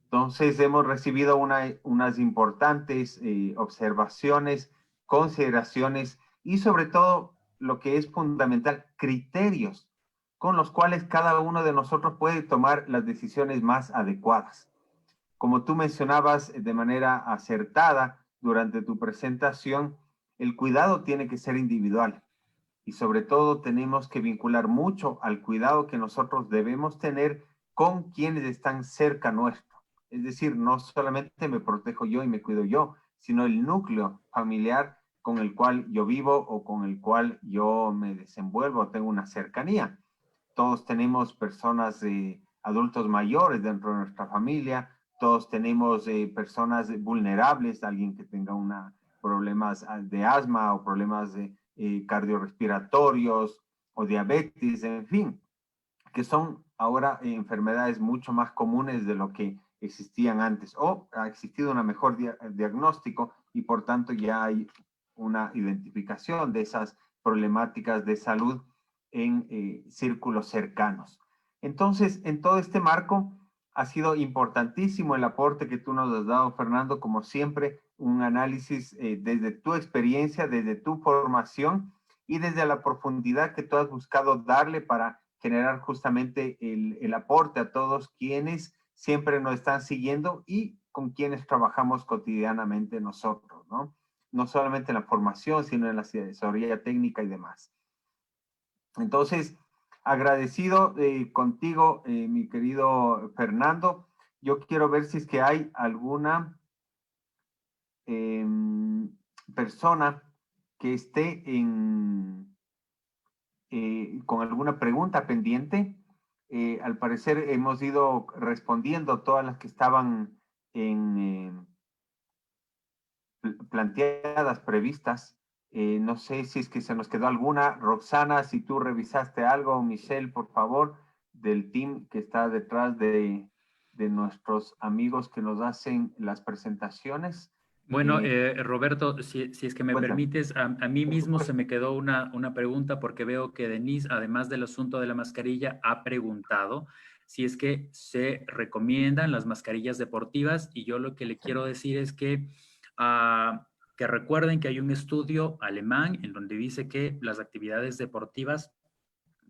Entonces, hemos recibido unas importantes observaciones, consideraciones y sobre todo, lo que es fundamental, criterios con los cuales cada uno de nosotros puede tomar las decisiones más adecuadas. Como tú mencionabas de manera acertada durante tu presentación, el cuidado tiene que ser individual y sobre todo tenemos que vincular mucho al cuidado que nosotros debemos tener con quienes están cerca nuestro. Es decir, no solamente me protejo yo y me cuido yo, sino el núcleo familiar con el cual yo vivo o con el cual yo me desenvuelvo, tengo una cercanía. Todos tenemos personas, adultos mayores dentro de nuestra familia, todos tenemos personas vulnerables, alguien que tenga problemas de asma o problemas cardiorrespiratorios o diabetes, en fin, que son ahora enfermedades mucho más comunes de lo que existían antes, o ha existido un mejor diagnóstico y por tanto ya hay una identificación de esas problemáticas de salud en círculos cercanos. Entonces, en todo este marco, Ha sido importantísimo el aporte que tú nos has dado, Fernando, como siempre, un análisis desde tu experiencia, desde tu formación y desde la profundidad que tú has buscado darle para generar justamente el aporte a todos quienes siempre nos están siguiendo y con quienes trabajamos cotidianamente nosotros, ¿no? No solamente en la formación, sino en la asesoría técnica y demás. Entonces, agradecido contigo, mi querido Fernando. Yo quiero ver si es que hay alguna persona que esté con alguna pregunta pendiente. Al parecer hemos ido respondiendo todas las que estaban planteadas, previstas. No sé si es que se nos quedó alguna. Roxana, si tú revisaste algo, Michelle, por favor, del team que está detrás de nuestros amigos que nos hacen las presentaciones. Bueno, Roberto, si es que me Cuéntame. permites, a mí mismo se me quedó una pregunta porque veo que Denise, además del asunto de la mascarilla, ha preguntado si es que se recomiendan las mascarillas deportivas, y yo lo que le quiero decir es que recuerden que hay un estudio alemán en donde dice que las actividades deportivas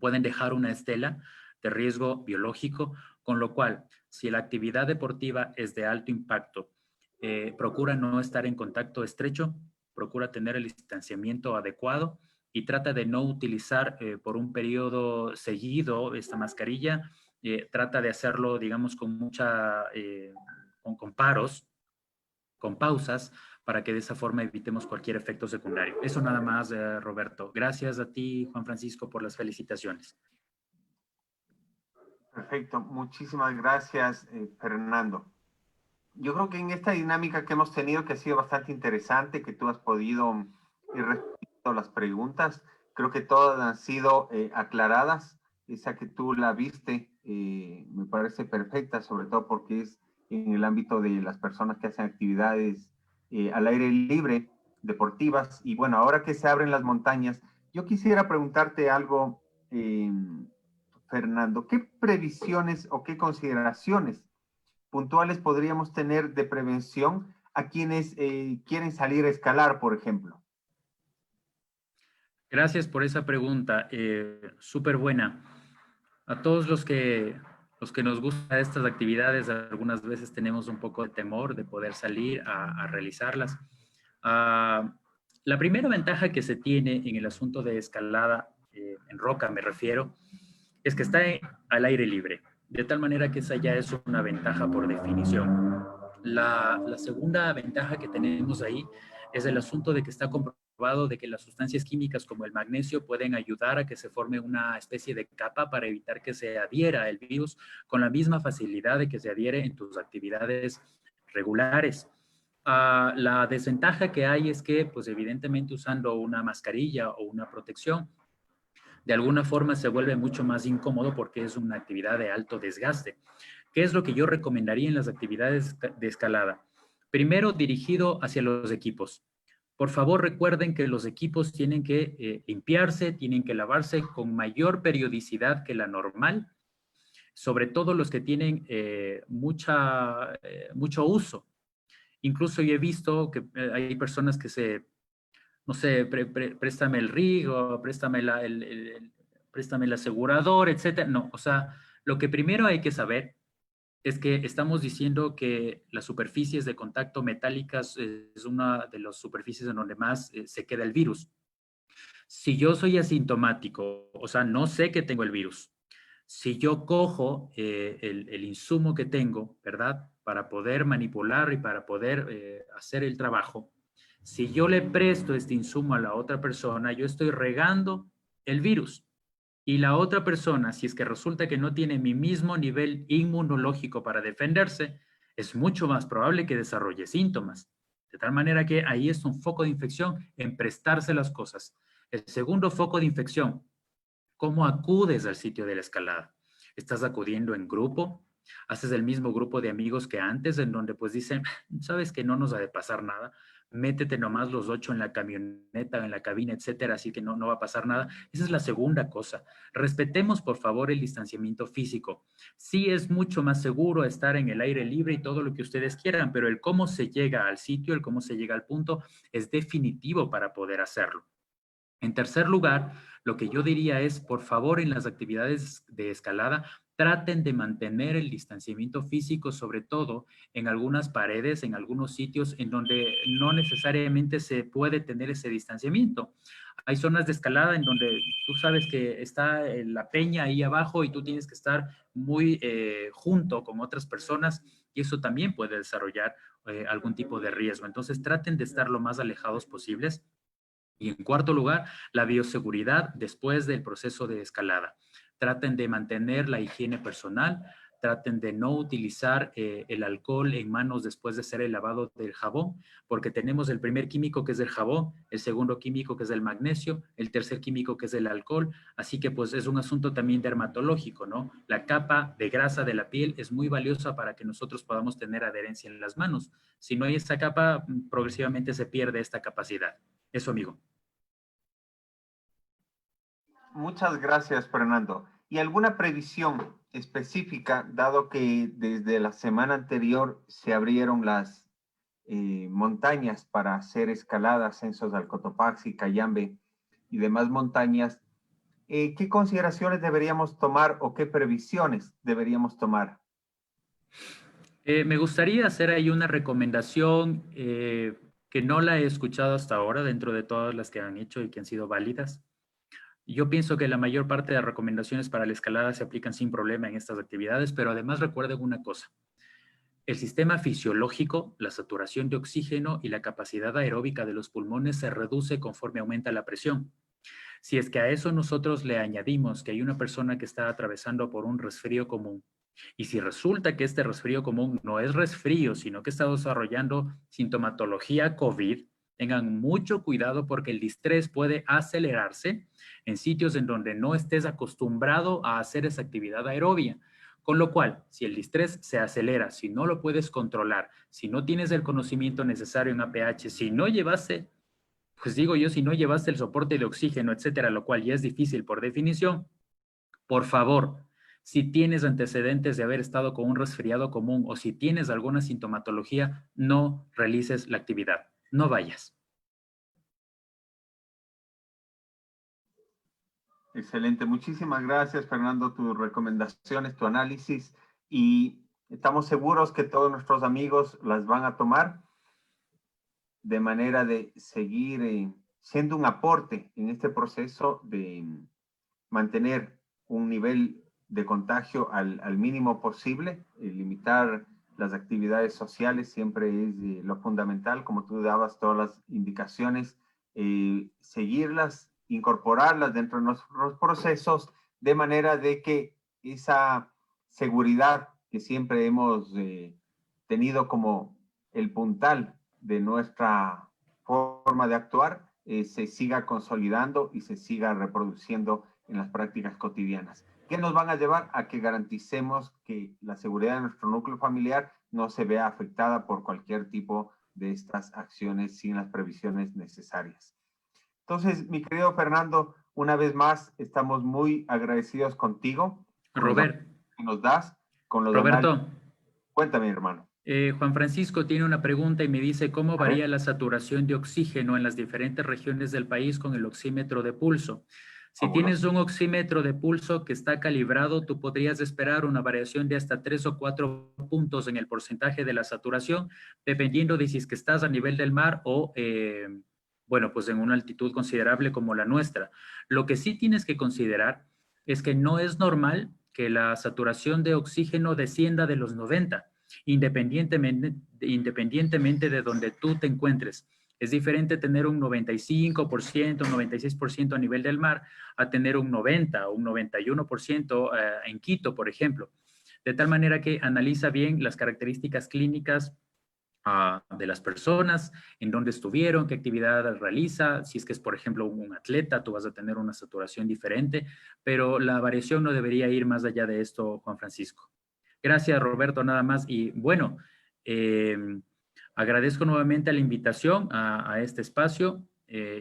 pueden dejar una estela de riesgo biológico, con lo cual, si la actividad deportiva es de alto impacto, procura no estar en contacto estrecho, procura tener el distanciamiento adecuado y trata de no utilizar por un periodo seguido esta mascarilla. Trata de hacerlo, digamos, con paros, con pausas, para que de esa forma evitemos cualquier efecto secundario. Eso nada más, Roberto. Gracias a ti, Juan Francisco, por las felicitaciones. Perfecto, muchísimas gracias, Fernando. Yo creo que en esta dinámica que hemos tenido, que ha sido bastante interesante, que tú has podido ir respondiendo las preguntas, creo que todas han sido aclaradas. Esa que tú la viste me parece perfecta, sobre todo porque es en el ámbito de las personas que hacen actividades al aire libre, deportivas. Y bueno, ahora que se abren las montañas, yo quisiera preguntarte algo, Fernando. ¿Qué previsiones o qué consideraciones puntuales podríamos tener de prevención a quienes quieren salir a escalar, por ejemplo? Gracias por esa pregunta, súper buena. A todos los que nos gustan estas actividades, algunas veces tenemos un poco de temor de poder salir a realizarlas. La primera ventaja que se tiene en el asunto de escalada, en roca me refiero, es que está al aire libre, de tal manera que esa ya es una ventaja por definición. La segunda ventaja que tenemos ahí es el asunto de que está comprobado de que las sustancias químicas como el magnesio pueden ayudar a que se forme una especie de capa para evitar que se adhiera el virus con la misma facilidad de que se adhiere en tus actividades regulares. La desventaja que hay es que, pues evidentemente usando una mascarilla o una protección, de alguna forma se vuelve mucho más incómodo porque es una actividad de alto desgaste. ¿Qué es lo que yo recomendaría en las actividades de escalada? Primero, dirigido hacia los equipos. Por favor, recuerden que los equipos tienen que limpiarse, tienen que lavarse con mayor periodicidad que la normal, sobre todo los que tienen mucho uso. Incluso yo he visto que hay personas que no sé, préstame el rig o préstame el asegurador, etcétera. No, o sea, lo que primero hay que saber es que estamos diciendo que las superficies de contacto metálicas es una de las superficies en donde más se queda el virus. Si yo soy asintomático, o sea, no sé que tengo el virus, si yo cojo el insumo que tengo, ¿verdad? Para poder manipular y para poder hacer el trabajo, si yo le presto este insumo a la otra persona, yo estoy regando el virus. Y la otra persona, si es que resulta que no tiene mi mismo nivel inmunológico para defenderse, es mucho más probable que desarrolle síntomas. De tal manera que ahí es un foco de infección en prestarse las cosas. El segundo foco de infección, ¿cómo acudes al sitio de la escalada? ¿Estás acudiendo en grupo? ¿Haces el mismo grupo de amigos que antes, en donde pues dicen, sabes que no nos ha de pasar nada? métete nomás los 8 en la camioneta, en la cabina, etcétera, así que no va a pasar nada. Esa es la segunda cosa. Respetemos, por favor, el distanciamiento físico. Sí es mucho más seguro estar en el aire libre y todo lo que ustedes quieran, pero el cómo se llega al sitio, el cómo se llega al punto, es definitivo para poder hacerlo. En tercer lugar, lo que yo diría es, por favor, en las actividades de escalada, traten de mantener el distanciamiento físico, sobre todo en algunas paredes, en algunos sitios en donde no necesariamente se puede tener ese distanciamiento. Hay zonas de escalada en donde tú sabes que está la peña ahí abajo y tú tienes que estar muy junto con otras personas y eso también puede desarrollar algún tipo de riesgo. Entonces, traten de estar lo más alejados posibles. Y en cuarto lugar, la bioseguridad después del proceso de escalada. Traten de mantener la higiene personal, traten de no utilizar el alcohol en manos después de hacer el lavado del jabón, porque tenemos el primer químico que es el jabón, el segundo químico que es el magnesio, el tercer químico que es el alcohol, así que pues es un asunto también dermatológico, ¿no? La capa de grasa de la piel es muy valiosa para que nosotros podamos tener adherencia en las manos. Si no hay esa capa, progresivamente se pierde esta capacidad. Eso, amigo. Muchas gracias, Fernando. ¿Y alguna previsión específica, dado que desde la semana anterior se abrieron las montañas para hacer escalada, ascensos al Cotopaxi, Cayambe y demás montañas? ¿Qué consideraciones deberíamos tomar o qué previsiones deberíamos tomar? Me gustaría hacer ahí una recomendación que no la he escuchado hasta ahora dentro de todas las que han hecho y que han sido válidas. Yo pienso que la mayor parte de recomendaciones para la escalada se aplican sin problema en estas actividades, pero además recuerden una cosa. El sistema fisiológico, la saturación de oxígeno y la capacidad aeróbica de los pulmones se reduce conforme aumenta la presión. Si es que a eso nosotros le añadimos que hay una persona que está atravesando por un resfrío común, y si resulta que este resfrío común no es resfrío, sino que está desarrollando sintomatología COVID, tengan mucho cuidado porque el distrés puede acelerarse en sitios en donde no estés acostumbrado a hacer esa actividad aerobia. Con lo cual, si el distrés se acelera, si no lo puedes controlar, si no tienes el conocimiento necesario en APH, si no llevaste, pues digo yo, si no llevaste el soporte de oxígeno, etcétera, lo cual ya es difícil por definición, por favor, si tienes antecedentes de haber estado con un resfriado común o si tienes alguna sintomatología, no realices la actividad, no vayas. Excelente, muchísimas gracias, Fernando, tus recomendaciones, tu análisis, y estamos seguros que todos nuestros amigos las van a tomar de manera de seguir siendo un aporte en este proceso de mantener un nivel de contagio al mínimo posible, limitar las actividades sociales siempre es lo fundamental, como tú dabas todas las indicaciones, seguirlas, incorporarlas dentro de nuestros procesos, de manera de que esa seguridad que siempre hemos tenido como el puntal de nuestra forma de actuar, se siga consolidando y se siga reproduciendo en las prácticas cotidianas, que nos van a llevar a que garanticemos que la seguridad de nuestro núcleo familiar no se vea afectada por cualquier tipo de estas acciones sin las previsiones necesarias. Entonces, mi querido Fernando, una vez más, estamos muy agradecidos contigo. Robert, Que nos das con los Roberto, análisis. Cuéntame, hermano. Juan Francisco tiene una pregunta y me dice, ¿cómo varía la saturación de oxígeno en las diferentes regiones del país con el oxímetro de pulso? Si tienes un oxímetro de pulso que está calibrado, tú podrías esperar una variación de hasta 3 o 4 puntos en el porcentaje de la saturación, dependiendo de si es que estás a nivel del mar o, bueno, pues en una altitud considerable como la nuestra. Lo que sí tienes que considerar es que no es normal que la saturación de oxígeno descienda de los 90, independientemente de donde tú te encuentres. Es diferente tener un 95%, un 96% a nivel del mar, a tener un 90 o un 91% en Quito, por ejemplo. De tal manera que analiza bien las características clínicas de las personas, en dónde estuvieron, qué actividad realiza. Si es que es, por ejemplo, un atleta, tú vas a tener una saturación diferente, pero la variación no debería ir más allá de esto, Juan Francisco. Gracias, Roberto, nada más. Y bueno, Agradezco nuevamente la invitación a este espacio.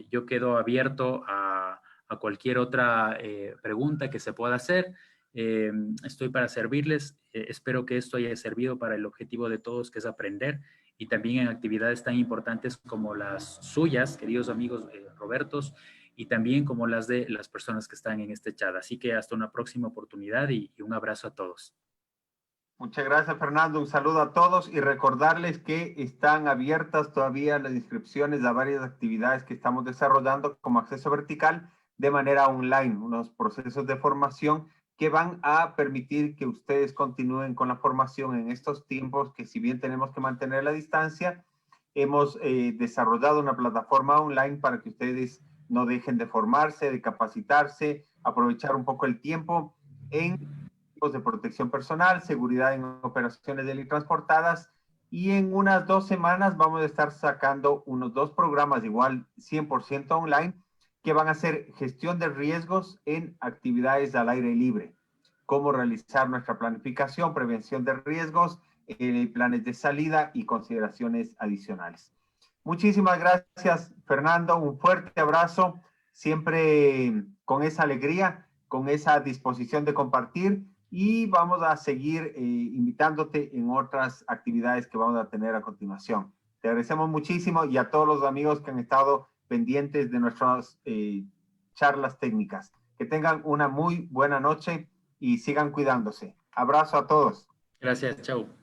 Yo quedo abierto a cualquier otra pregunta que se pueda hacer. Estoy para servirles. Espero que esto haya servido para el objetivo de todos, que es aprender, y también en actividades tan importantes como las suyas, queridos amigos Robertos, y también como las de las personas que están en este chat. Así que hasta una próxima oportunidad y un abrazo a todos. Muchas gracias, Fernando. Un saludo a todos y recordarles que están abiertas todavía las inscripciones a varias actividades que estamos desarrollando como acceso vertical de manera online, unos procesos de formación que van a permitir que ustedes continúen con la formación en estos tiempos que, si bien tenemos que mantener la distancia, hemos desarrollado una plataforma online para que ustedes no dejen de formarse, de capacitarse, aprovechar un poco el tiempo en de protección personal, seguridad en operaciones teletransportadas, y en unas 2 semanas vamos a estar sacando unos 2 programas igual 100% online que van a ser gestión de riesgos en actividades al aire libre, cómo realizar nuestra planificación, prevención de riesgos, planes de salida y consideraciones adicionales. Muchísimas gracias, Fernando. Un fuerte abrazo, siempre con esa alegría, con esa disposición de compartir, y vamos a seguir invitándote en otras actividades que vamos a tener a continuación. Te agradecemos muchísimo, y a todos los amigos que han estado pendientes de nuestras charlas técnicas. Que tengan una muy buena noche y sigan cuidándose. Abrazo a todos. Gracias, chao.